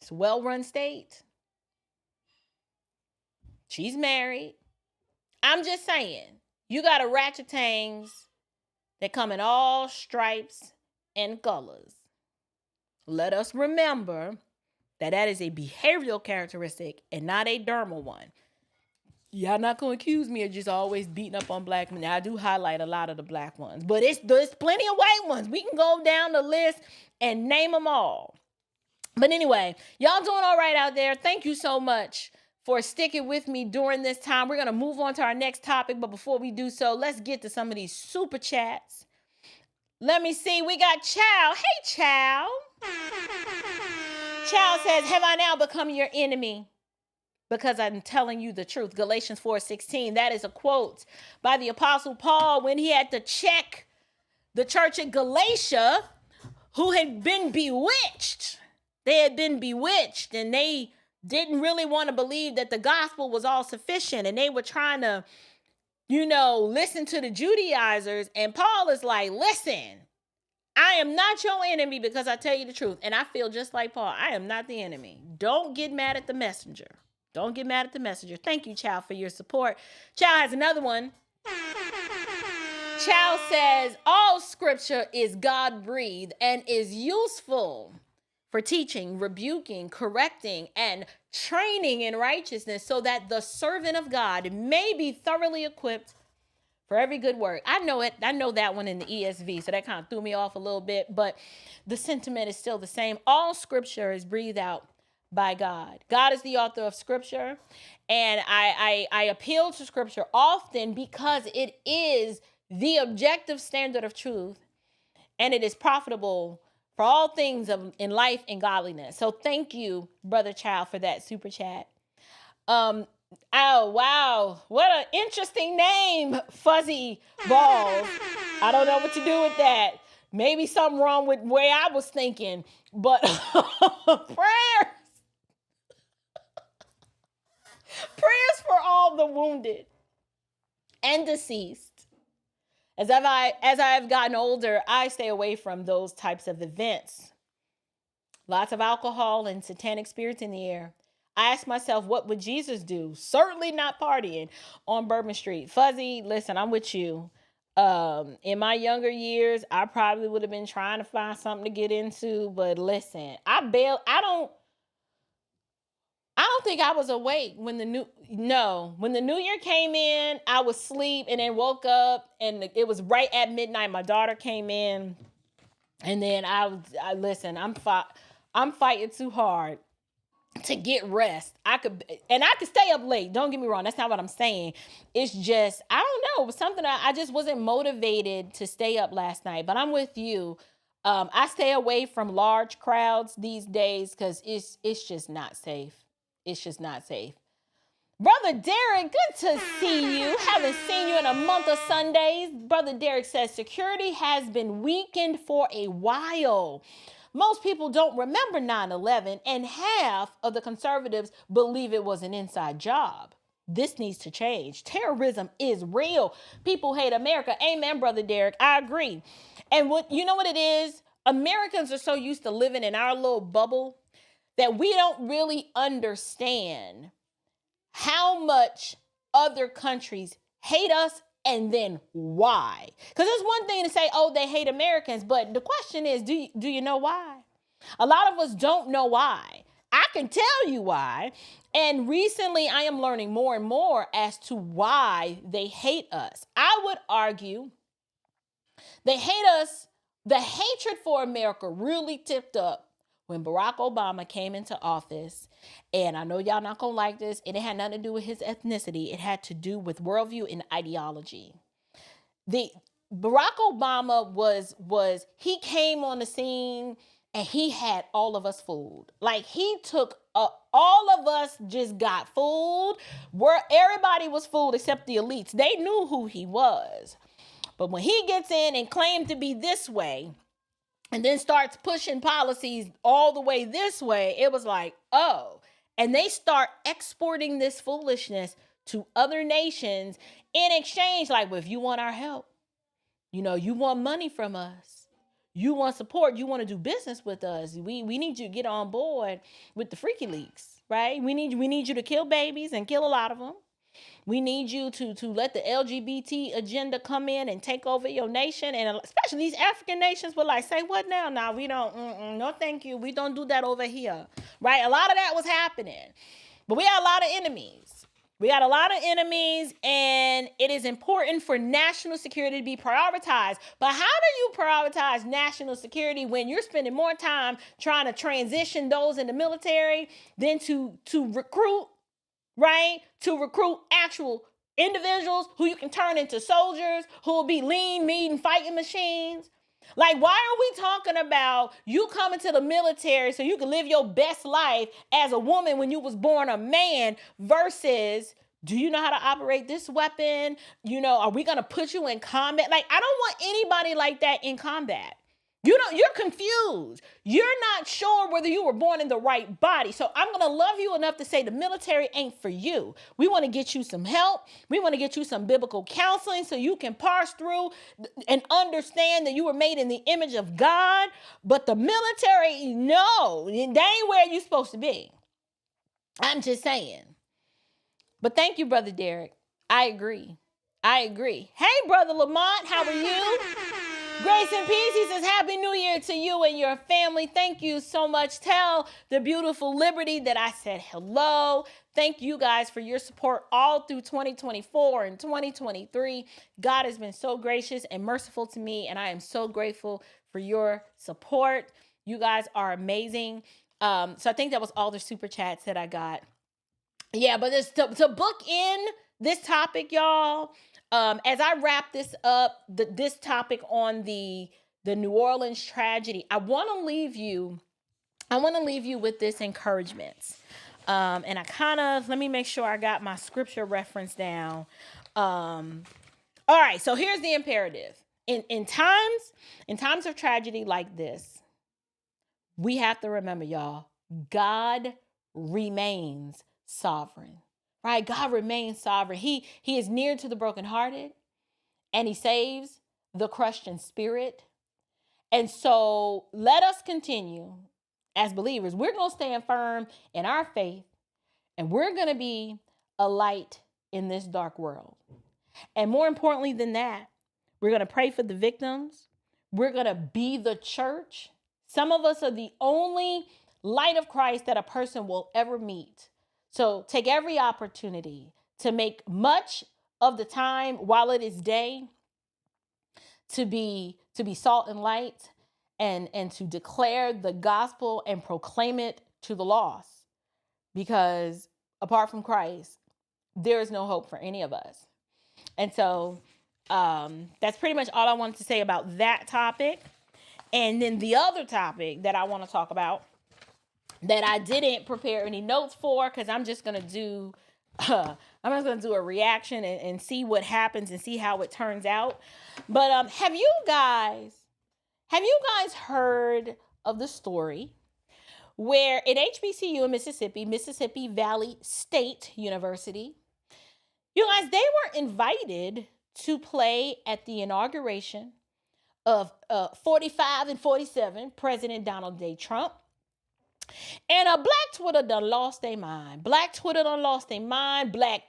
it's a well-run state. She's married. I'm just saying, you got orangutans that come in all stripes and colors. Let us remember that is a behavioral characteristic and not a dermal one. Y'all not going to accuse me of just always beating up on black men. I do highlight a lot of the black ones, but there's plenty of white ones. We can go down the list and name them all. But anyway, y'all doing all right out there. Thank you so much for sticking with me during this time. We're going to move on to our next topic, but before we do so, let's get to some of these super chats. Let me see. We got Chow. Hey, Chow. Child says, have I now become your enemy? Because I'm telling you the truth. Galatians 4:16. That is a quote by the Apostle Paul when he had to check the church at Galatia who had been bewitched. They had been bewitched and they didn't really want to believe that the gospel was all sufficient. And they were trying to, listen to the Judaizers. And Paul is like, listen, I am not your enemy because I tell you the truth. And I feel just like Paul. I am not the enemy. Don't get mad at the messenger. Don't get mad at the messenger. Thank you, Child, for your support. Child has another one. Child says, all scripture is God-breathed and is useful for teaching, rebuking, correcting, and training in righteousness so that the servant of God may be thoroughly equipped for every good work. I know it. I know that one in the ESV, so that kind of threw me off a little bit, but the sentiment is still the same. All scripture is breathed out by God. God is the author of scripture, and I appeal to scripture often because it is the objective standard of truth, and it is profitable for all things in life and godliness. So thank you, Brother Child, for that super chat. Oh, wow. What an interesting name, Fuzzy Balls. I don't know what to do with that. Maybe something wrong with where I was thinking, but prayers. Prayers for all the wounded and deceased. As I have gotten older, I stay away from those types of events. Lots of alcohol and satanic spirits in the air. I ask myself, what would Jesus do? Certainly not partying on Bourbon Street. Fuzzy, listen, I'm with you. In my younger years, I probably would have been trying to find something to get into, but listen, I don't think I was awake when the new year came in. I was asleep and then woke up, and it was right at midnight. My daughter came in, and then I'm fighting too hard to get rest. I could stay up late. Don't get me wrong. That's not what I'm saying. It's just, I don't know. It was something I just wasn't motivated to stay up last night, but I'm with you. I stay away from large crowds these days because it's just not safe. It's just not safe. Brother Derek, good to see you. Haven't seen you in a month of Sundays. Brother Derek says security has been weakened for a while. Most people don't remember 9/11, and half of the conservatives believe it was an inside job. This needs to change. Terrorism is real. People hate America. Amen, Brother Derek. I agree. And you know what it is? Americans are so used to living in our little bubble that we don't really understand how much other countries hate us and then why. Because it's one thing to say, oh, they hate Americans, but the question is, do you know why? A lot of us don't know why. I can tell you why. And recently I am learning more and more as to why they hate us. I would argue they hate us. The hatred for America really tipped up when Barack Obama came into office. And I know y'all not gonna like this, and it had nothing to do with his ethnicity. It had to do with worldview and ideology. The Barack Obama he came on the scene and he had all of us fooled. Like he took all of us just got fooled. Where everybody was fooled except the elites. They knew who he was. But when he gets in and claimed to be this way, and then starts pushing policies all the way this way, it was like, oh. And they start exporting this foolishness to other nations in exchange, like, well, if you want our help, you want money from us, you want support, you want to do business with us, we need you to get on board with the Freaky Leaks, right? We need you to kill babies and kill a lot of them. We need you to let the LGBT agenda come in and take over your nation. And especially these African nations were like, say what now? No, we don't. No, thank you. We don't do that over here. Right? A lot of that was happening. But we had a lot of enemies. And it is important for national security to be prioritized. But how do you prioritize national security when you're spending more time trying to transition those in the military than to recruit? Right? To recruit actual individuals who you can turn into soldiers, who will be lean, mean, fighting machines. Like, why are we talking about you coming to the military so you can live your best life as a woman when you was born a man versus, do you know how to operate this weapon? You know, are we going to put you in combat? Like, I don't want anybody like that in combat. You're confused. You're not sure whether you were born in the right body. So I'm going to love you enough to say the military ain't for you. We want to get you some help. We want to get you some biblical counseling so you can parse through and understand that you were made in the image of God. But the military, no, they ain't where you're supposed to be. I'm just saying. But thank you, Brother Derek. I agree. Hey, Brother Lamont, how are you? Grace and peace. He says, Happy New Year to you and your family. Thank you so much. Tell the beautiful Liberty that I said hello. Thank you guys for your support all through 2024 and 2023. God has been so gracious and merciful to me, and I am so grateful for your support. You guys are amazing. So I think that was all the super chats that I got. Yeah, but to book in this topic, y'all, as I wrap this up, this topic on the New Orleans tragedy, I want to leave you with this encouragement. And let me make sure I got my scripture reference down. All right, so here's the imperative. In times of tragedy like this, we have to remember, y'all, God remains sovereign. Right? God remains sovereign. He is near to the brokenhearted, and he saves the crushed in spirit. And so let us continue as believers. We're going to stand firm in our faith, and we're going to be a light in this dark world. And more importantly than that, we're going to pray for the victims. We're going to be the church. Some of us are the only light of Christ that a person will ever meet. So take every opportunity to make much of the time while it is day to be salt and light and to declare the gospel and proclaim it to the lost. Because apart from Christ, there is no hope for any of us. And so that's pretty much all I wanted to say about that topic. And then the other topic that I want to talk about that I didn't prepare any notes for, because I'm just gonna do a reaction and see what happens and see how it turns out. But have you guys heard of the story where at HBCU in Mississippi Valley State University, you guys, they were invited to play at the inauguration of 45 and 47 President Donald J. Trump. And Black Twitter done lost their mind. Black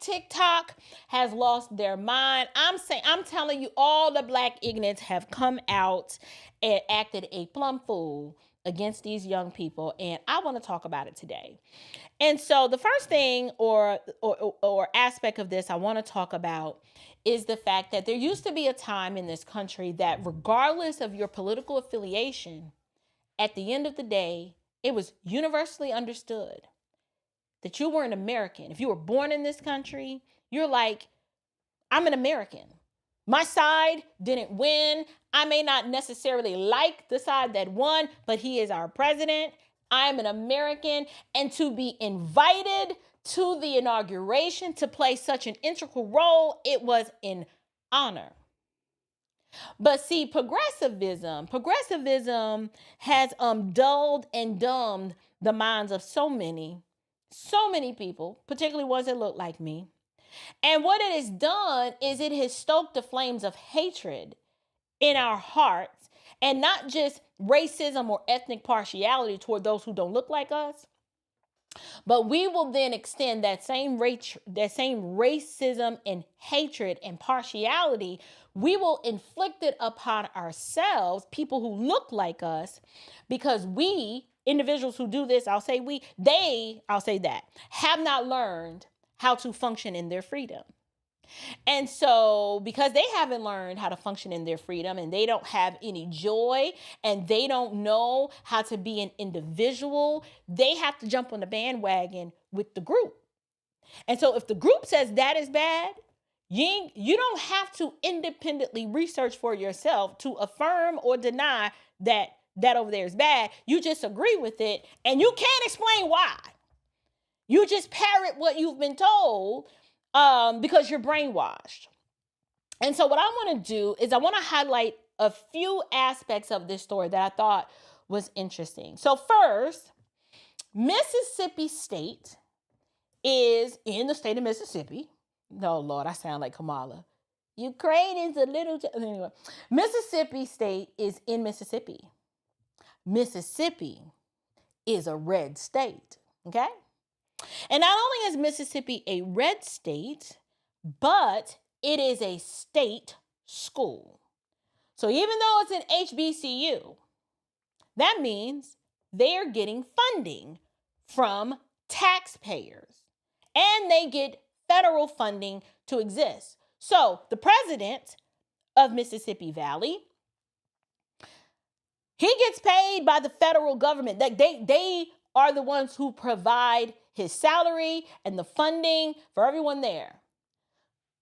TikTok has lost their mind. I'm telling you, all the Black ignorants have come out and acted a plumb fool against these young people. And I want to talk about it today. And so the first thing or aspect of this I want to talk about is the fact that there used to be a time in this country that regardless of your political affiliation, at the end of the day, it was universally understood that you were an American. If you were born in this country, you're like, I'm an American. My side didn't win. I may not necessarily like the side that won, but he is our president. I'm an American. And to be invited to the inauguration to play such an integral role, it was an honor. But see, progressivism has dulled and dumbed the minds of so many people, particularly ones that look like me. And what it has done is it has stoked the flames of hatred in our hearts, and not just racism or ethnic partiality toward those who don't look like us, but we will then extend that same racism and hatred and partiality. We will inflict it upon ourselves, people who look like us, because we, individuals who do this, have not learned how to function in their freedom. And so because they haven't learned how to function in their freedom, and they don't have any joy, and they don't know how to be an individual, they have to jump on the bandwagon with the group. And so if the group says that is bad, You don't have to independently research for yourself to affirm or deny that over there is bad. You just agree with it, and you can't explain why. You just parrot what you've been told because you're brainwashed. And so what I want to do is I want to highlight a few aspects of this story that I thought was interesting. So first, Mississippi State is in the state of Mississippi. No, Lord, I sound like Kamala. Ukraine is a little... Anyway, Mississippi State is in Mississippi. Mississippi is a red state, okay? And not only is Mississippi a red state, but it is a state school. So even though it's an HBCU, that means they're getting funding from taxpayers, and they get federal funding to exist. So the president of Mississippi Valley, he gets paid by the federal government. They are the ones who provide his salary and the funding for everyone there.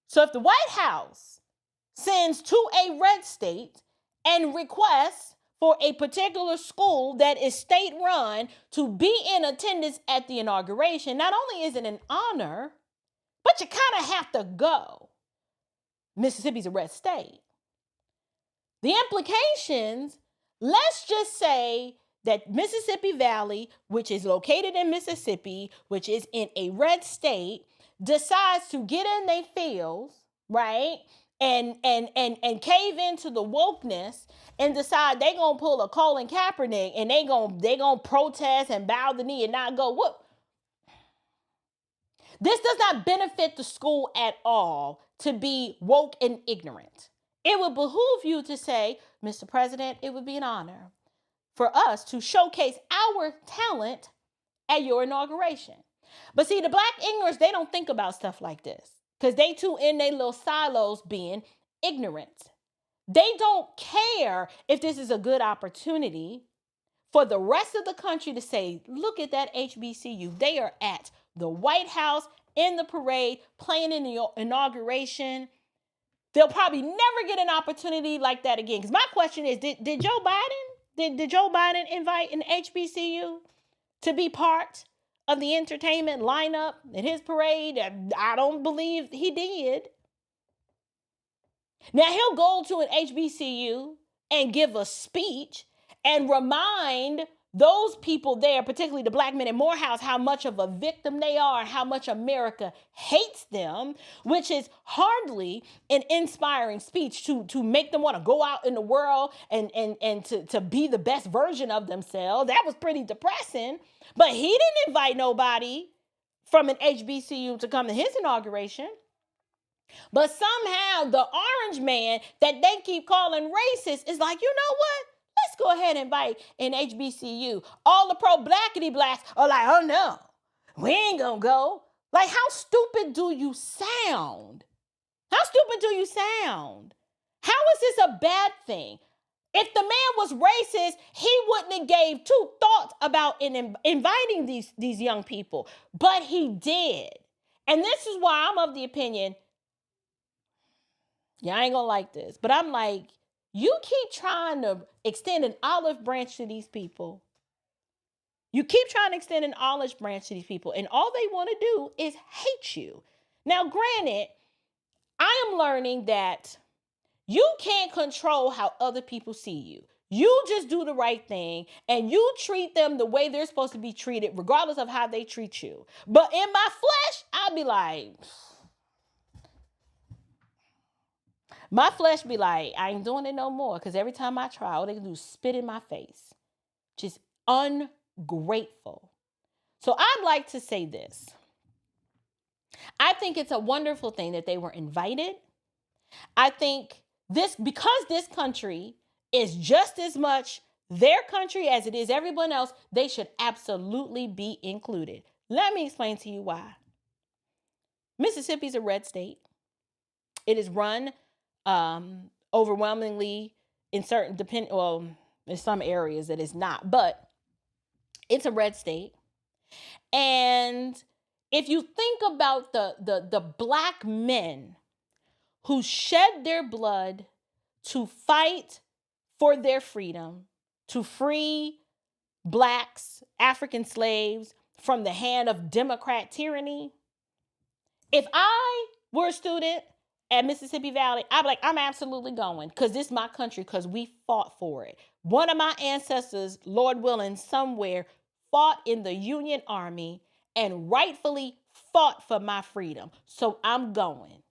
So if the White House sends to a red state and requests for a particular school that is state-run to be in attendance at the inauguration, not only is it an honor, but you kind of have to go. Mississippi's a red state. The implications, let's just say that Mississippi Valley, which is located in Mississippi, which is in a red state, decides to get in their feels, right? And cave into the wokeness and decide they gonna pull a Colin Kaepernick and they gonna protest and bow the knee and not go, what? This does not benefit the school at all to be woke and ignorant. It would behoove you to say, Mr. President, it would be an honor for us to showcase our talent at your inauguration. But see, the black ignorance, they don't think about stuff like this because they too in their little silos being ignorant. They don't care if this is a good opportunity for the rest of the country to say, look at that HBCU. They are at the White House in the parade, playing in the inauguration. They'll probably never get an opportunity like that again. Because my question is, did Joe Biden, did Joe Biden invite an HBCU to be part of the entertainment lineup at his parade? I don't believe he did. Now he'll go to an HBCU and give a speech and remind those people there, particularly the black men in Morehouse, how much of a victim they are and how much America hates them, which is hardly an inspiring speech to make them want to go out in the world and to be the best version of themselves. That was pretty depressing. But he didn't invite nobody from an HBCU to come to his inauguration. But somehow the orange man that they keep calling racist is like, you know what? Let's go ahead and invite an HBCU. All the pro-blackity blacks are like, oh no, we ain't gonna go. Like, how stupid do you sound? How stupid do you sound? How is this a bad thing? If the man was racist, he wouldn't have gave two thoughts about inviting these young people, but he did. And this is why I'm of the opinion, I ain't gonna like this, but I'm like, you keep trying to extend an olive branch to these people. You keep trying to extend an olive branch to these people, and all they want to do is hate you. Now, granted, I am learning that you can't control how other people see you. You just do the right thing, and you treat them the way they're supposed to be treated, regardless of how they treat you. But in my flesh, I'll be like... My flesh be like, I ain't doing it no more. Because every time I try, all they can do is spit in my face. Just ungrateful. So I'd like to say this. I think it's a wonderful thing that they were invited. I think because this country is just as much their country as it is everyone else, they should absolutely be included. Let me explain to you why. Mississippi's a red state. It is run overwhelmingly in in some areas it is not, but it's a red state. And if you think about the black men who shed their blood to fight for their freedom, to free blacks, African slaves from the hand of Democrat tyranny. If I were a student at Mississippi Valley, I'd be like, I'm absolutely going because this is my country because we fought for it. One of my ancestors, Lord willing, somewhere fought in the Union Army and rightfully fought for my freedom. So I'm going.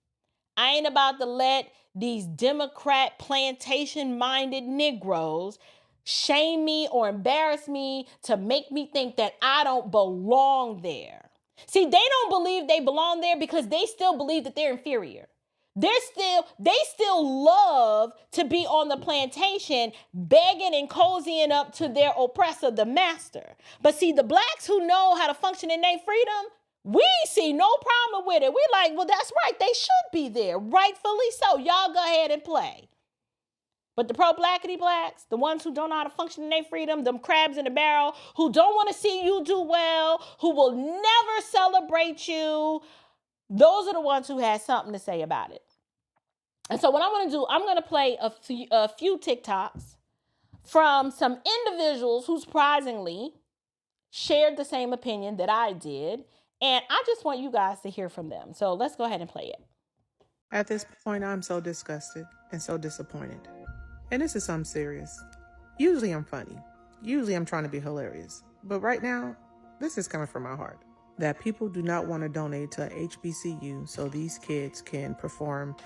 I ain't about to let these Democrat plantation-minded Negroes shame me or embarrass me to make me think that I don't belong there. See, they don't believe they belong there because they still believe that they're inferior. They still love to be on the plantation begging and cozying up to their oppressor, the master. But see, the blacks who know how to function in their freedom, we see no problem with it. We like, well, that's right. They should be there. Rightfully so. Y'all go ahead and play. But the pro-blackity blacks, the ones who don't know how to function in their freedom, them crabs in the barrel, who don't want to see you do well, who will never celebrate you, those are the ones who have something to say about it. And so what I'm going to do, I'm going to play a few TikToks from some individuals who surprisingly shared the same opinion that I did. And I just want you guys to hear from them. So let's go ahead and play it. At this point, I'm so disgusted and so disappointed. And this is something serious. Usually I'm funny. Usually I'm trying to be hilarious. But right now, this is coming from my heart. That people do not want to donate to HBCU so these kids can perform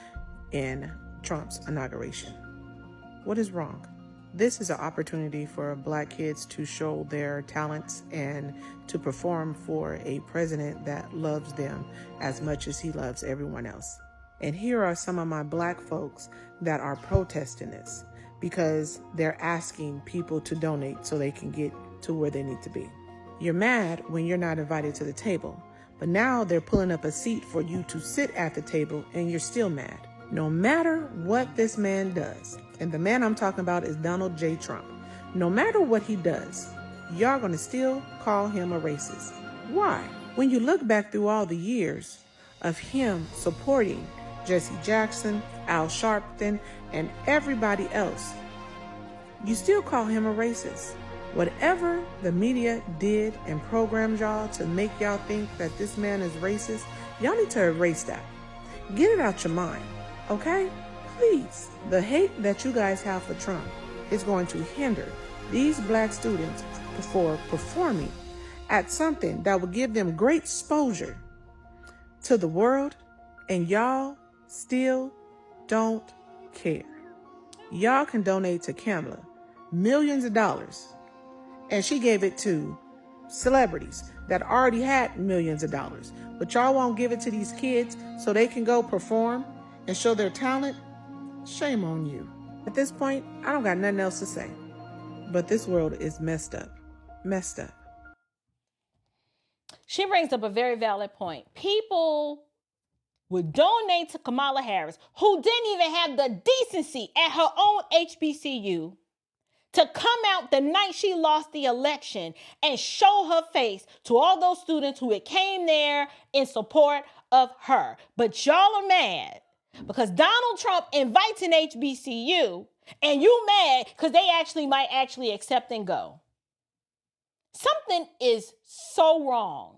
in Trump's inauguration. What is wrong? This is an opportunity for black kids to show their talents and to perform for a president that loves them as much as he loves everyone else. And here are some of my black folks that are protesting this because they're asking people to donate so they can get to where they need to be. You're mad when you're not invited to the table, but now they're pulling up a seat for you to sit at the table and you're still mad. No matter what this man does, and the man I'm talking about is Donald J. Trump, no matter what he does, y'all gonna still call him a racist. Why? When you look back through all the years of him supporting Jesse Jackson, Al Sharpton, and everybody else, you still call him a racist. Whatever the media did and programmed y'all to make y'all think that this man is racist, y'all need to erase that. Get it out your mind. Okay? Please. The hate that you guys have for Trump is going to hinder these black students for performing at something that will give them great exposure to the world, and y'all still don't care. Y'all can donate to Kamala millions of dollars, and she gave it to celebrities that already had millions of dollars, but y'all won't give it to these kids so they can go perform and show their talent. Shame on you. At this point, I don't got nothing else to say. But this world is messed up. Messed up. She brings up a very valid point. People would donate to Kamala Harris, who didn't even have the decency at her own HBCU to come out the night she lost the election and show her face to all those students who had came there in support of her. But y'all are mad because Donald Trump invites an HBCU and you mad because they might actually accept and go. Something is so wrong.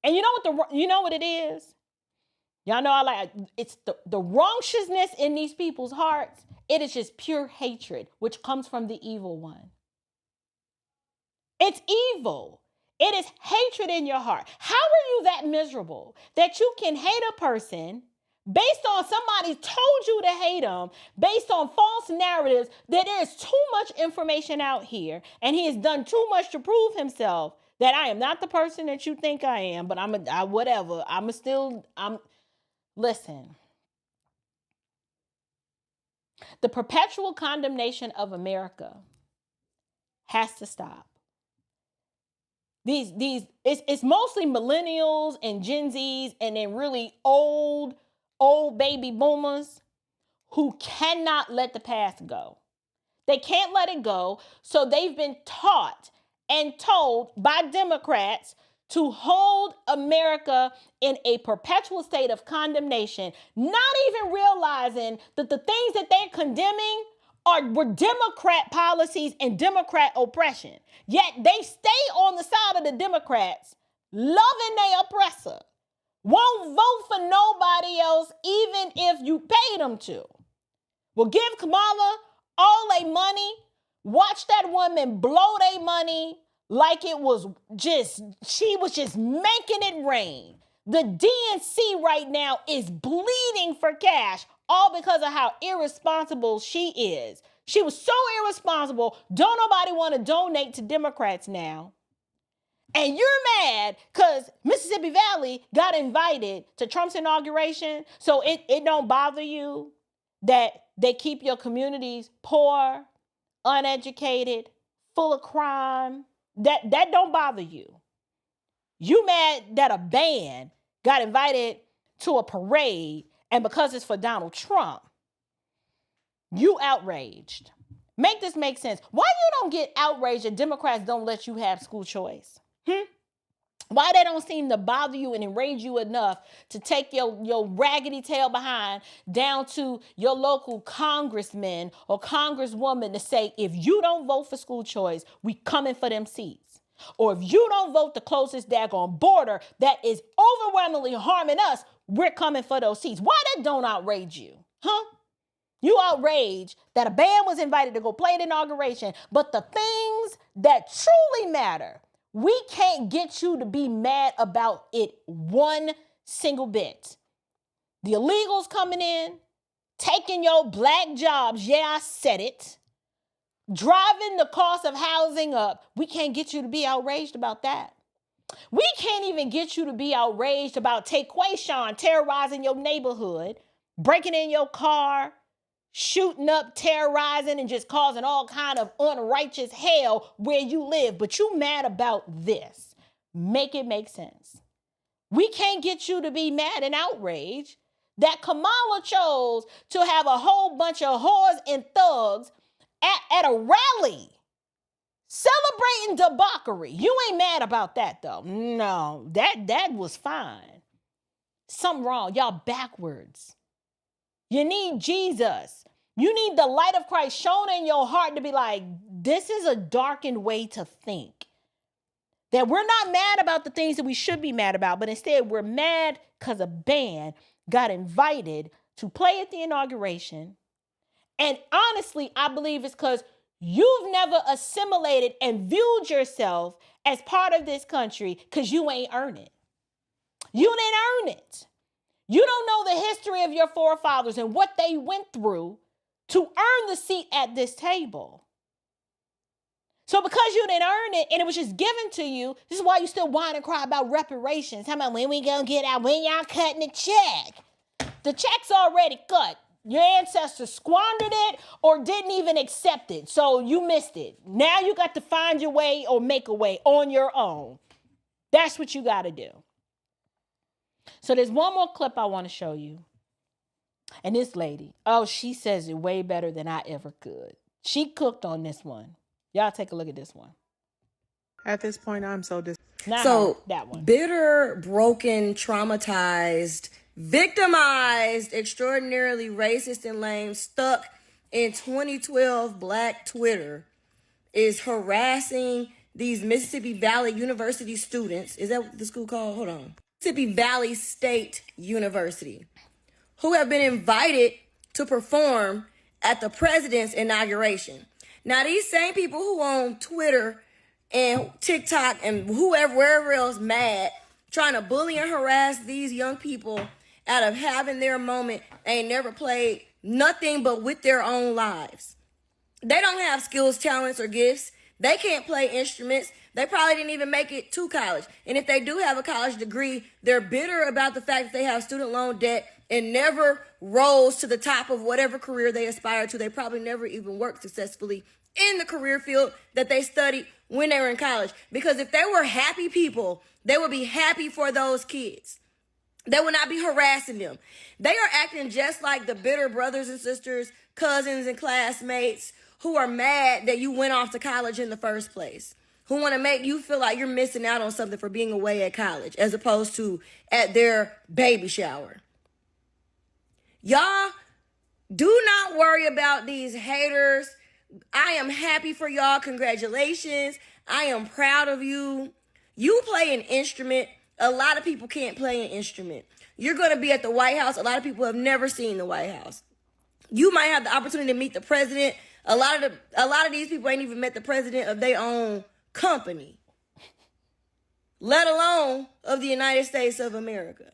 And you know what it is? Y'all know it's the wrongshousness in these people's hearts. It is just pure hatred, which comes from the evil one. It's evil. It is hatred in your heart. How are you that miserable that you can hate a person based on somebody told you to hate them, based on false narratives, that there is too much information out here and he has done too much to prove himself that I am not the person that you think I am, but listen. The perpetual condemnation of America has to stop. It's mostly millennials and Gen Zs and then really old baby boomers who cannot let the past go. They can't let it go, so they've been taught and told by Democrats to hold America in a perpetual state of condemnation, not even realizing that the things that they're condemning were Democrat policies and Democrat oppression. Yet they stay on the side of the Democrats, loving their oppressor. Won't vote for nobody else, even if you pay them to. Will give Kamala all their money, watch that woman blow their money like it was she was just making it rain. The DNC right now is bleeding for cash, all because of how irresponsible she is. She was so irresponsible, don't nobody want to donate to Democrats now. And you're mad because Mississippi Valley got invited to Trump's inauguration, so it don't bother you that they keep your communities poor, uneducated, full of crime. That don't bother you. You mad that a band got invited to a parade, and because it's for Donald Trump, you outraged. Make this make sense. Why you don't get outraged that Democrats don't let you have school choice? Why they don't seem to bother you and enrage you enough to take your raggedy tail behind down to your local congressman or congresswoman to say, if you don't vote for school choice, we coming for them seats. Or if you don't vote the closest daggone border that is overwhelmingly harming us, we're coming for those seats. Why that don't outrage you? You outraged that a band was invited to go play the inauguration, but the things that truly matter, we can't get you to be mad about it one single bit. The illegals coming in, taking your black jobs, yeah, I said it, driving the cost of housing up. We can't get you to be outraged about that. We can't even get you to be outraged about Taquayshawn terrorizing your neighborhood, breaking in your car, shooting up, terrorizing, and just causing all kind of unrighteous hell where you live. But you mad about this. Make it make sense. We can't get you to be mad and outraged that Kamala chose to have a whole bunch of whores and thugs at a rally celebrating debauchery. You ain't mad about that, though. No, that was fine. Something wrong. Y'all backwards. You need Jesus. You need the light of Christ shown in your heart to be like, this is a darkened way to think. That we're not mad about the things that we should be mad about, but instead we're mad because a band got invited to play at the inauguration. And honestly, I believe it's because you've never assimilated and viewed yourself as part of this country because you ain't earned it. You didn't earn it. You don't know the history of your forefathers and what they went through to earn the seat at this table. So because you didn't earn it and it was just given to you, this is why you still whine and cry about reparations. How about when we gonna get out, when y'all cutting the check? The check's already cut. Your ancestors squandered it or didn't even accept it. So you missed it. Now you got to find your way or make a way on your own. That's what you got to do. So there's one more clip I want to show you. And this lady, she says it way better than I ever could. She cooked on this one. Y'all take a look at this one. At this point, I'm so that one. Bitter, broken, traumatized, victimized, extraordinarily racist and lame, stuck in 2012 Black Twitter is harassing these Mississippi Valley University students. Is that what the school called? Hold on. Mississippi Valley State University, who have been invited to perform at the president's inauguration. Now, these same people who on Twitter and TikTok and wherever else mad, trying to bully and harass these young people out of having their moment, ain't never played nothing but with their own lives. They don't have skills, talents, or gifts. They can't play instruments. They probably didn't even make it to college. And if they do have a college degree, they're bitter about the fact that they have student loan debt and never rose to the top of whatever career they aspire to. They probably never even worked successfully in the career field that they studied when they were in college. Because if they were happy people, they would be happy for those kids. They would not be harassing them. They are acting just like the bitter brothers and sisters, cousins and classmates who are mad that you went off to college in the first place. who want to make you feel like you're missing out on something for being away at college as opposed to at their baby shower. Y'all, do not worry about these haters. I am happy for y'all. Congratulations. I am proud of you. You play an instrument. A lot of people can't play an instrument. You're going to be at the White House. A lot of people have never seen the White House. You might have the opportunity to meet the president. A lot of these people ain't even met the president of their own company, let alone of the United States of America.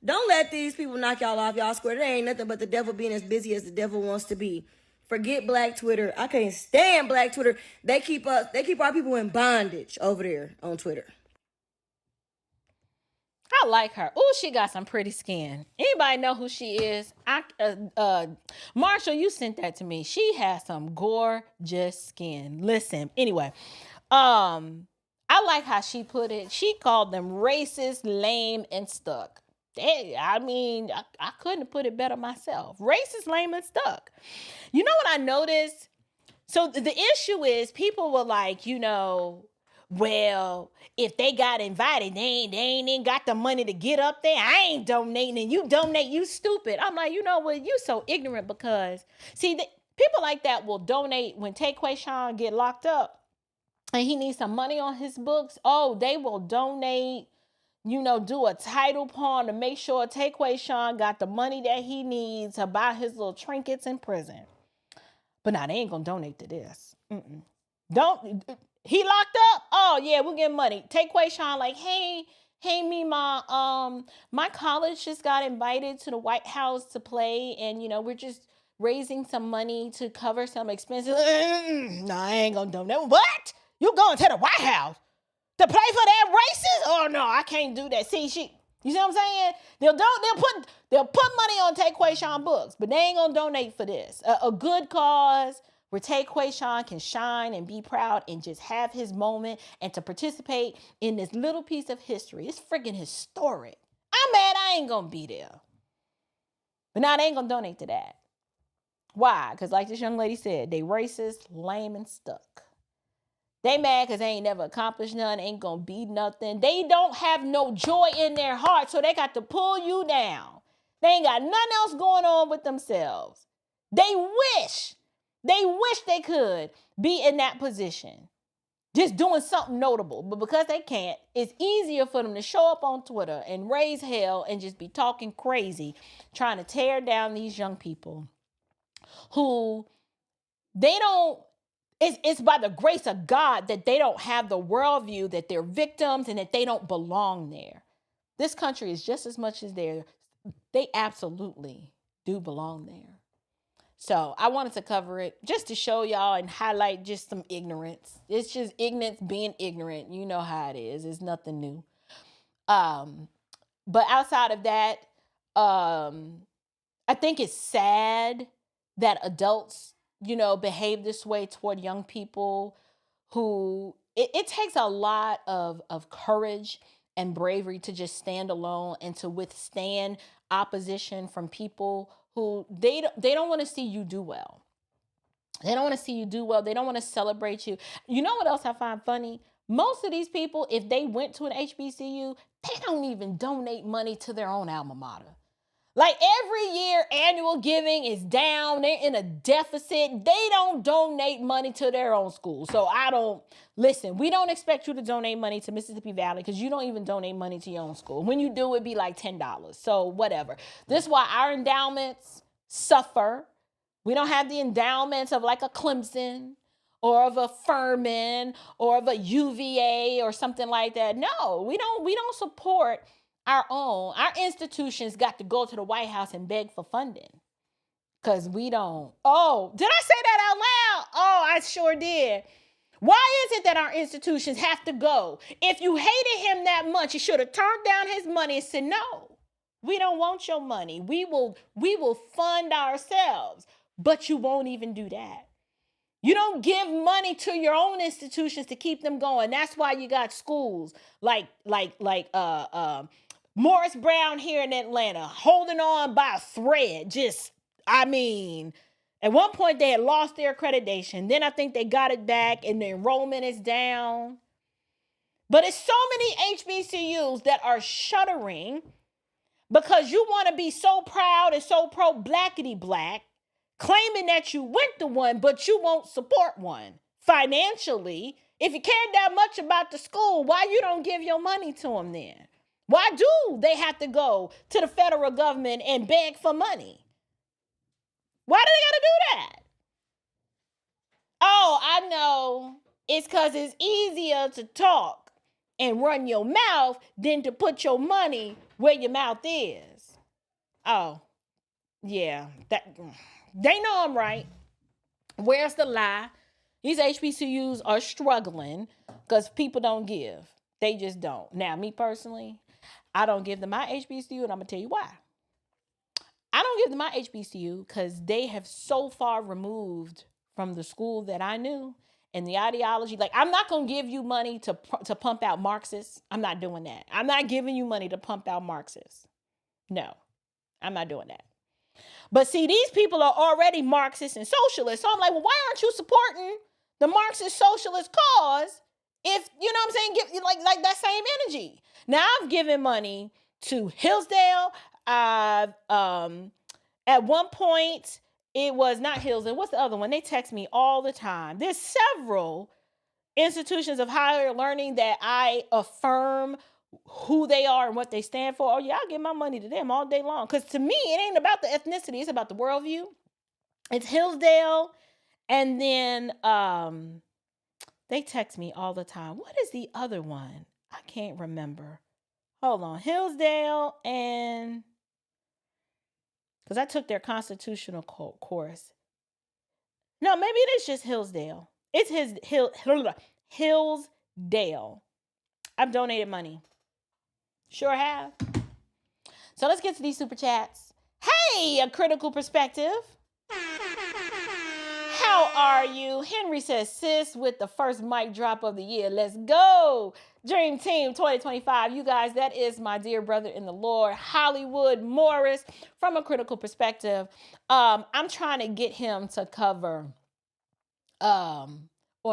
Don't let these people knock y'all off y'all square. There ain't nothing but the devil being as busy as the devil wants to be. Forget Black Twitter. I can't stand Black Twitter. They keep our people in bondage over there on Twitter. I like her. Ooh, she got some pretty skin. Anybody know who she is? Marshall, you sent that to me. She has some gorgeous skin. Listen, anyway, I like how she put it. She called them racist, lame, and stuck. I couldn't have put it better myself. Racist, lame, and stuck. You know what I noticed? So the issue is people were like, well, if they got invited, they ain't got the money to get up there. I ain't donating, and you donate, you stupid. I'm like, you know what? You so ignorant because, see, people like that will donate when Taquayshawn get locked up and he needs some money on his books. Oh, they will donate, do a title pawn to make sure Taquayshawn got the money that he needs to buy his little trinkets in prison. But now they ain't gonna donate to this. He locked up? Oh yeah, we'll get money. Taquayshawn like, hey, my college just got invited to the White House to play, and we're just raising some money to cover some expenses. No, I ain't gonna donate. What? You going to the White House to play for that racist? Oh no, I can't do that. See, you see what I'm saying? They'll put money on Taquayshawn books, but they ain't gonna donate for this. A good cause where Taquayshawn can shine and be proud and just have his moment and to participate in this little piece of history. It's freaking historic. I'm mad I ain't gonna be there. But now they ain't gonna donate to that. Why? Because like this young lady said, they racist, lame, and stuck. They mad because they ain't never accomplished nothing, ain't gonna be nothing. They don't have no joy in their heart, so they got to pull you down. They ain't got nothing else going on with themselves. They wish they could be in that position, just doing something notable. But because they can't, it's easier for them to show up on Twitter and raise hell and just be talking crazy, trying to tear down these young people who it's by the grace of God that they don't have the worldview, that they're victims and that they don't belong there. This country is just as much as they absolutely do belong there. So I wanted to cover it just to show y'all and highlight just some ignorance. It's just ignorance being ignorant. You know how it is. It's nothing new. But outside of that, I think it's sad that adults, behave this way toward young people who it takes a lot of courage and bravery to just stand alone and to withstand opposition from people who they don't want to see you do well. They don't want to see you do well. They don't want to celebrate you. You know what else I find funny? Most of these people, if they went to an HBCU, they don't even donate money to their own alma mater. Like every year, annual giving is down. They're in a deficit. They don't donate money to their own school. So we don't expect you to donate money to Mississippi Valley because you don't even donate money to your own school. When you do, it'd be like $10. So whatever. This is why our endowments suffer. We don't have the endowments of like a Clemson or of a Furman or of a UVA or something like that. No, we don't support our own. Our institutions got to go to the White House and beg for funding because we don't. Oh, did I say that out loud? Oh, I sure did. Why is it that our institutions have to go? If you hated him that much, you should have turned down his money and said, no, we don't want your money. We will fund ourselves, but you won't even do that. You don't give money to your own institutions to keep them going. That's why you got schools like Morris Brown here in Atlanta, holding on by a thread. At one point they had lost their accreditation. Then I think they got it back and the enrollment is down. But it's so many HBCUs that are shuddering because you want to be so proud and so pro-blackity black, claiming that you went to one, but you won't support one financially. If you care that much about the school, why you don't give your money to them then? Why do they have to go to the federal government and beg for money? Why do they got to do that? Oh, I know. It's because it's easier to talk and run your mouth than to put your money where your mouth is. Oh, yeah. They know I'm right. Where's the lie? These HBCUs are struggling because people don't give. They just don't. Now, me personally, I don't give them my HBCU, and I'm going to tell you why. I don't give them my HBCU because they have so far removed from the school that I knew and the ideology. Like, I'm not going to give you money to pump out Marxists. I'm not doing that. I'm not giving you money to pump out Marxists. No, I'm not doing that. But see, these people are already Marxists and socialists. So I'm like, well, why aren't you supporting the Marxist socialist cause if, you know what I'm saying, give like that same energy? Now, I've given money to Hillsdale. At one point, it was not Hillsdale. What's the other one? They text me all the time. There's several institutions of higher learning that I affirm who they are and what they stand for. Oh, yeah, I'll give my money to them all day long. Because to me, it ain't about the ethnicity. It's about the worldview. It's Hillsdale. And then they text me all the time. What is the other one? I can't remember. Hold on. Hillsdale and... because I took their constitutional course. No, maybe it is just Hillsdale. It's Hillsdale. I've donated money. Sure have. So let's get to these super chats. Hey, A Critical Perspective. How are you? Henry says, sis, with the first mic drop of the year. Let's go. Dream Team 2025. You guys, that is my dear brother in the Lord, Hollywood Morris, from A Critical Perspective. I'm trying to get him to cover on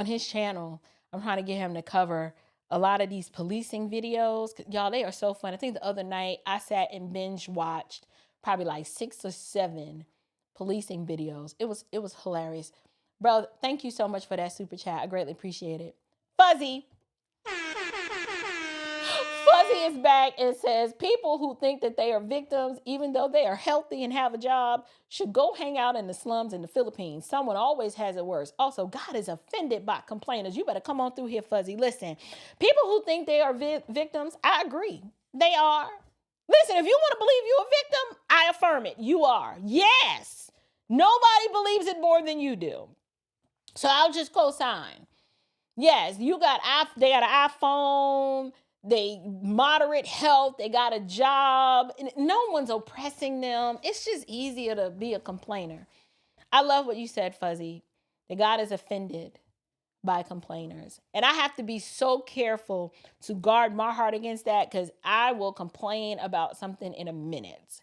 his channel. I'm trying to get him to cover a lot of these policing videos. Y'all, they are so fun. I think the other night I sat and binge watched probably like 6 or 7 policing videos. It was hilarious. Bro, thank you so much for that super chat. I greatly appreciate it. Fuzzy is back and says, people who think that they are victims, even though they are healthy and have a job, should go hang out in the slums in the Philippines. Someone always has it worse. Also, God is offended by complainers. You better come on through here, Fuzzy. Listen, people who think they are victims, I agree. They are. Listen, if you want to believe you're a victim, I affirm it. You are. Yes. Nobody believes it more than you do. So I'll just co-sign. Yes, they got an iPhone. They moderate health. They got a job. No one's oppressing them. It's just easier to be a complainer. I love what you said, Fuzzy, that God is offended by complainers. And I have to be so careful to guard my heart against that because I will complain about something in a minute.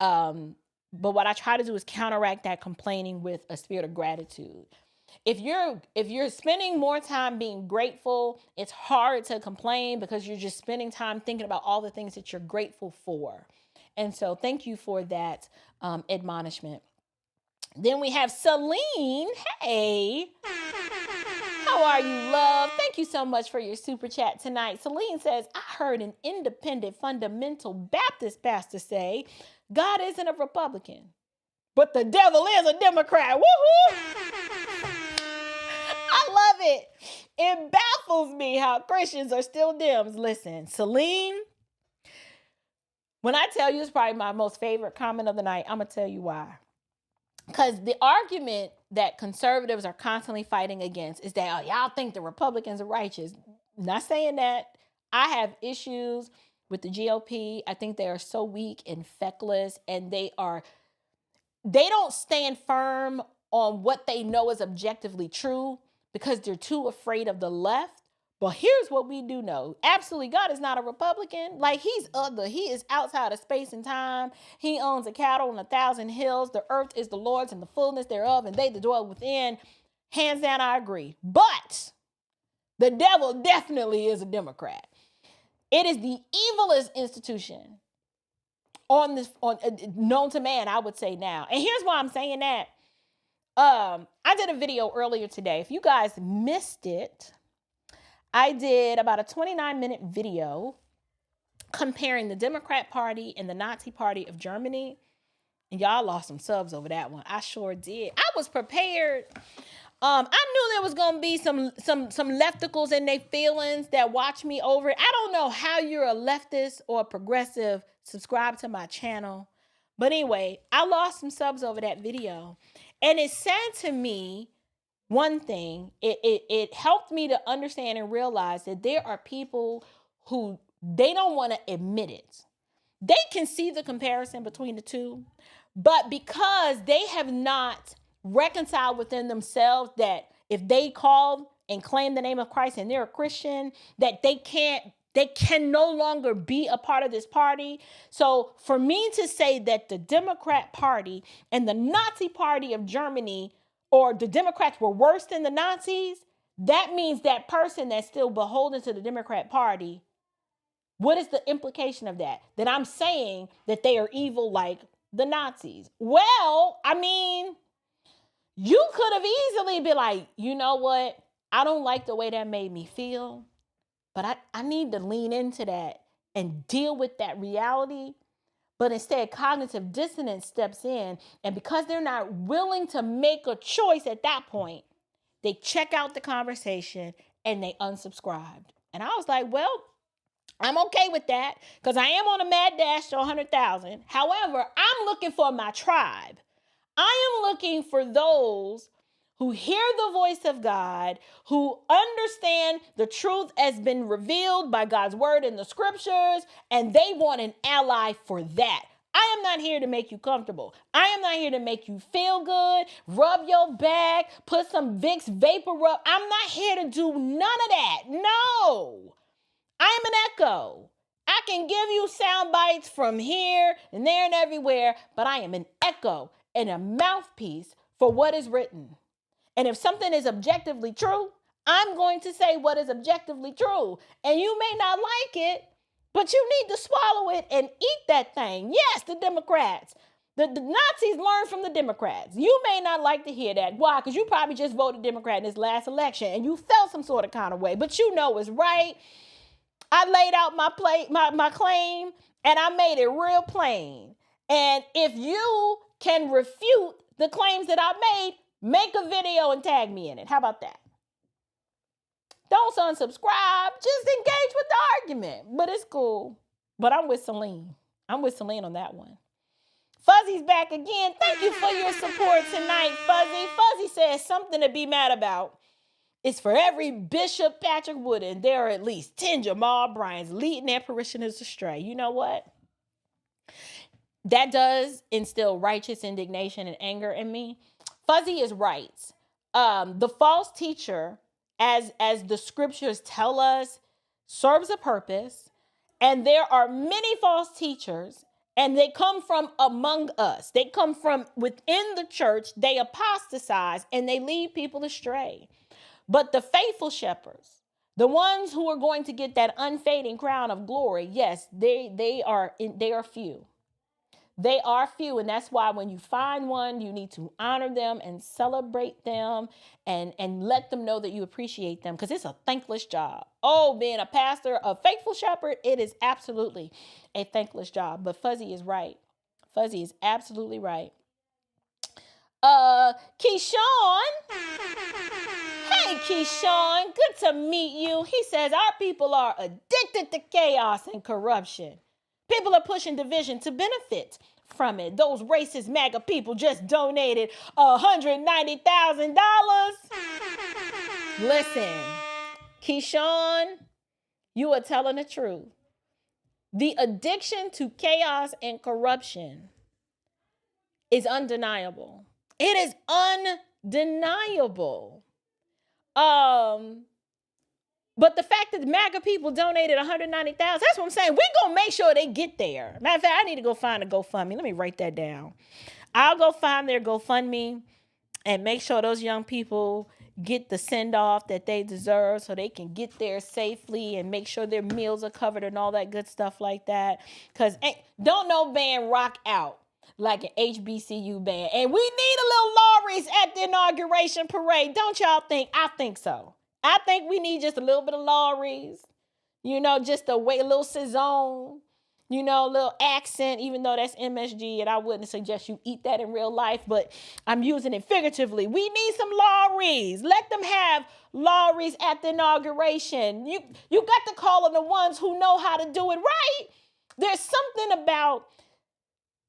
But what I try to do is counteract that complaining with a spirit of gratitude. If you're spending more time being grateful, it's hard to complain because you're just spending time thinking about all the things that you're grateful for. And so thank you for that admonishment. Then we have Celine. Hey, how are you, love? Thank you so much for your super chat tonight. Celine says, I heard an independent fundamental Baptist pastor say, God isn't a Republican, but the devil is a Democrat. Woohoo! I love it. It baffles me how Christians are still Dems. Listen, Celine, when I tell you it's probably my most favorite comment of the night, I'm going to tell you why. Because the argument that conservatives are constantly fighting against is that, oh, y'all think the Republicans are righteous. Not saying that. I have issues with the GOP. I think they are so weak and feckless, and they don't stand firm on what they know is objectively true because they're too afraid of the left. But here's what we do know. Absolutely, God is not a Republican. Like, he's other. He is outside of space and time. He owns a cattle on 1,000 hills. The earth is the Lord's and the fullness thereof, and they that dwell within. Hands down, I agree. But The devil definitely is a Democrat. It is the evilest institution known to man, I would say now. And here's why I'm saying that. I did a video earlier today. If you guys missed it, I did about a 29-minute video comparing the Democrat Party and the Nazi Party of Germany. And y'all lost some subs over that one. I sure did. I was prepared. I knew there was gonna be some lefticals in their feelings that watch me over it. I don't know how you're a leftist or a progressive. Subscribe to my channel. But anyway, I lost some subs over that video. And it said to me one thing. It helped me to understand and realize that there are people who they don't want to admit it. They can see the comparison between the two, but because they have not reconciled within themselves that if they call and claim the name of Christ and they're a Christian, that they can no longer be a part of this party. So for me to say that the Democrat Party and the Nazi Party of Germany, or the Democrats were worse than the Nazis, that means that person that's still beholden to the Democrat Party, what is the implication of that? That I'm saying that they are evil like the Nazis. Well, I mean, you could have easily been like, you know what? I don't like the way that made me feel. But I need to lean into that and deal with that reality. But instead, cognitive dissonance steps in. And because they're not willing to make a choice at that point, they check out the conversation and they unsubscribed. And I was like, well, I'm okay with that because I am on a mad dash to 100,000. However, I'm looking for my tribe. I am looking for those who hear the voice of God, who understand the truth has been revealed by God's word in the scriptures, and they want an ally for that. I am not here to make you comfortable. I am not here to make you feel good, rub your back, put some Vicks vapor rub. I'm not here to do none of that. No, I am an echo. I can give you sound bites from here and there and everywhere, but I am an echo and a mouthpiece for what is written. And if something is objectively true, I'm going to say what is objectively true. And you may not like it, but you need to swallow it and eat that thing. Yes, the Democrats. The Nazis learned from the Democrats. You may not like to hear that. Why? Because you probably just voted Democrat in this last election and you felt some sort of kind of way. But you know it's right. I laid out my claim and I made it real plain. And if you can refute the claims that I made, make a video and tag me in it. How about that? Don't unsubscribe. Just engage with the argument. But it's cool. But I'm with Celine. I'm with Celine on that one. Fuzzy's back again. Thank you for your support tonight, Fuzzy. Fuzzy says something to be mad about. It's for every Bishop Patrick Wooden, there are at least 10 Jamal Bryans leading their parishioners astray. You know what? That does instill righteous indignation and anger in me. Fuzzy is right. The false teacher, as the scriptures tell us, serves a purpose. And there are many false teachers, and they come from among us. They come from within the church. They apostatize, and they lead people astray. But the faithful shepherds, the ones who are going to get that unfading crown of glory, yes, they are few. They are few, and that's why when you find one, you need to honor them and celebrate them and let them know that you appreciate them, because it's a thankless job. Oh, being a pastor, a faithful shepherd, it is absolutely a thankless job. But Fuzzy is right. Fuzzy is absolutely right. Keyshawn. Hey, Keyshawn. Good to meet you. He says our people are addicted to chaos and corruption. People are pushing division to benefit from it. Those racist MAGA people just donated $190,000. Listen, Keyshawn, you are telling the truth. The addiction to chaos and corruption is undeniable. It is undeniable. But the fact that the MAGA people donated $190,000, that's what I'm saying. We're going to make sure they get there. Matter of fact, I need to go find a GoFundMe. Let me write that down. I'll go find their GoFundMe and make sure those young people get the send-off that they deserve so they can get there safely and make sure their meals are covered and all that good stuff like that. Because don't no band rock out like an HBCU band. And we need a little Lawry's at the inauguration parade. Don't y'all think? I think so. I think we need just a little bit of Lawry's. Just a little saison. A little accent, even though that's MSG, and I wouldn't suggest you eat that in real life, but I'm using it figuratively. We need some Lawry's. Let them have Lawry's at the inauguration. You got to call on the ones who know how to do it right.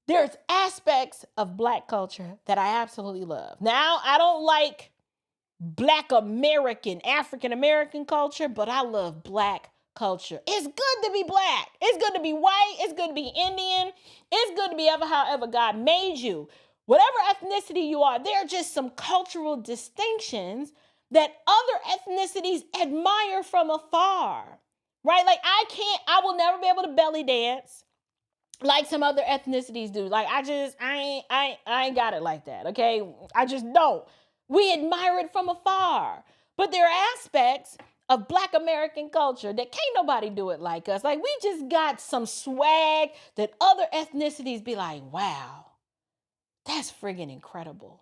There's aspects of Black culture that I absolutely love. Now, I don't like Black American, African American culture, but I love Black culture. It's good to be Black. It's good to be white. It's good to be Indian. It's good to be however God made you. Whatever ethnicity you are, there are just some cultural distinctions that other ethnicities admire from afar, right? Like I will never be able to belly dance like some other ethnicities do. Like I ain't got it like that, okay? I just don't. We admire it from afar. But there are aspects of Black American culture that can't nobody do it like us. Like we just got some swag that other ethnicities be like, wow, that's friggin' incredible.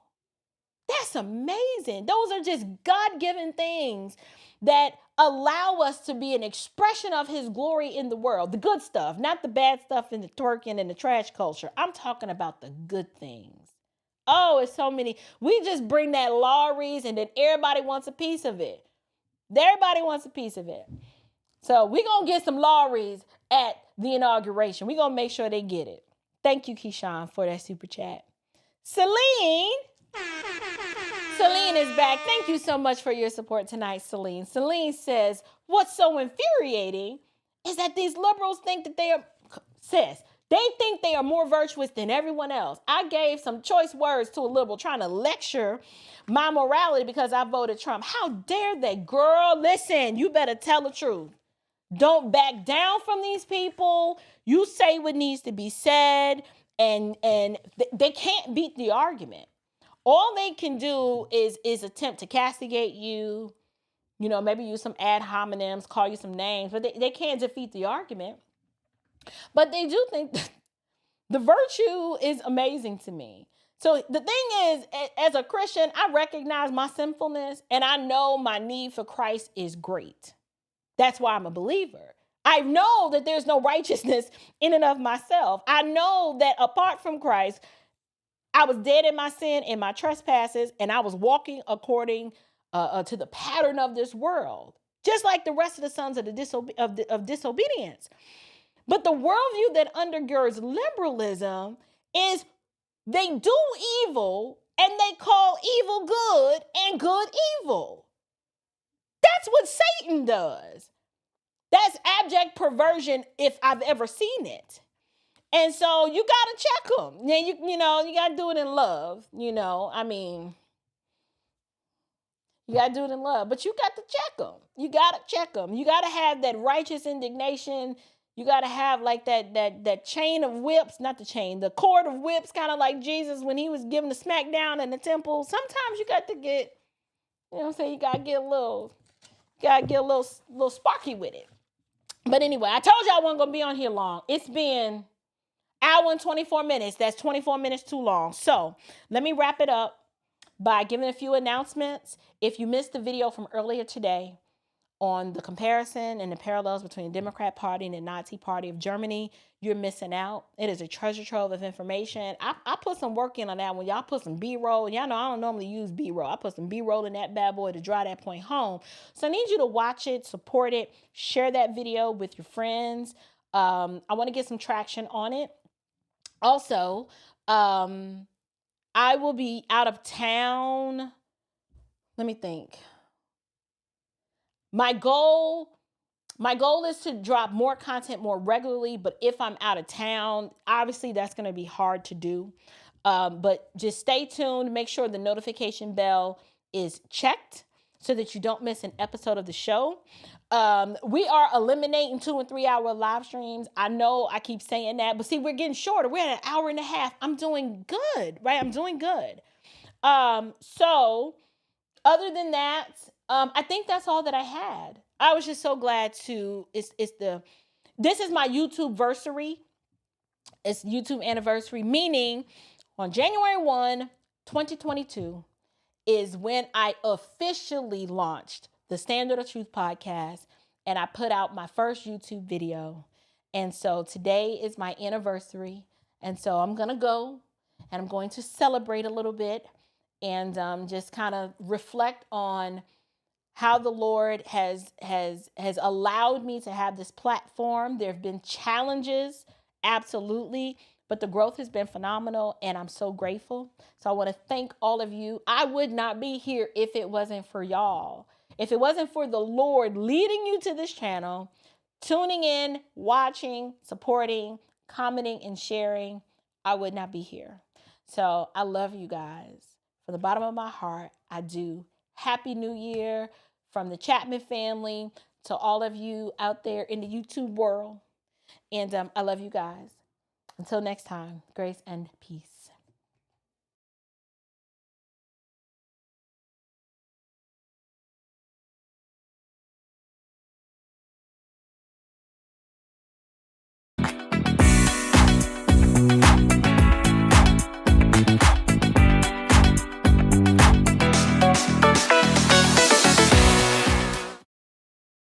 That's amazing. Those are just God-given things that allow us to be an expression of his glory in the world. The good stuff, not the bad stuff in the twerking and the trash culture. I'm talking about the good things. Oh, it's so many. We just bring that Lawry's and then everybody wants a piece of it. Everybody wants a piece of it. So we're going to get some Lawry's at the inauguration. We're going to make sure they get it. Thank you, Keyshawn, for that super chat. Celine is back. Thank you so much for your support tonight, Celine. Celine says, what's so infuriating is that these liberals think that they think they are more virtuous than everyone else. I gave some choice words to a liberal trying to lecture my morality because I voted Trump. How dare they? Girl, listen, you better tell the truth. Don't back down from these people. You say what needs to be said, and they can't beat the argument. All they can do is attempt to castigate you, maybe use some ad hominems, call you some names, but they can't defeat the argument. But they do think the virtue is amazing to me. So the thing is, as a Christian, I recognize my sinfulness and I know my need for Christ is great. That's why I'm a believer. I know that there's no righteousness in and of myself. I know that apart from Christ, I was dead in my sin and my trespasses, and I was walking according to the pattern of this world, just like the rest of the sons of disobedience. But the worldview that undergirds liberalism is they do evil and they call evil good and good evil. That's what Satan does. That's abject perversion if I've ever seen it. And so you got to check them. Then you got to do it in love. You got to do it in love, but you got to check them. You got to check them. You got to have that righteous indignation. You got to have like that chain of whips, not the chain, the cord of whips, kind of like Jesus when he was giving the smackdown in the temple. Sometimes you got to get, you got to get a little sparky with it. But anyway, I told you I wasn't going to be on here long. It's been hour and 24 minutes. That's 24 minutes too long. So let me wrap it up by giving a few announcements. If you missed the video from earlier today on the comparison and the parallels between the Democrat Party and the Nazi Party of Germany, you're missing out. It is a treasure trove of information. I put some work in on that one. Y'all put some B-roll. Y'all know I don't normally use B-roll. I put some B-roll in that bad boy to drive that point home. So I need you to watch it, support it, share that video with your friends. I want to get some traction on it. Also, I will be out of town. Let me think. My goal is to drop more content more regularly, but if I'm out of town, obviously that's going to be hard to do. But just stay tuned. Make sure the notification bell is checked so that you don't miss an episode of the show. We are eliminating 2 and 3 hour live streams. I know I keep saying that, but see, we're getting shorter. We're at an hour and a half. I'm doing good, right? I'm doing good. So other than that, I think that's all that I had. I was just so glad to, this is my YouTube versary. It's YouTube anniversary, meaning on January 1, 2022 is when I officially launched the Standard of Truth podcast, and I put out my first YouTube video. And so today is my anniversary. And so I'm going to go and I'm going to celebrate a little bit and just kind of reflect on how the Lord has allowed me to have this platform. There have been challenges, absolutely, but the growth has been phenomenal, and I'm so grateful. So I want to thank all of you. I would not be here if it wasn't for y'all. If it wasn't for the Lord leading you to this channel, tuning in, watching, supporting, commenting, and sharing, I would not be here. So I love you guys. From the bottom of my heart, I do. Happy New Year from the Chapman family to all of you out there in the YouTube world. And I love you guys. Until next time, grace and peace.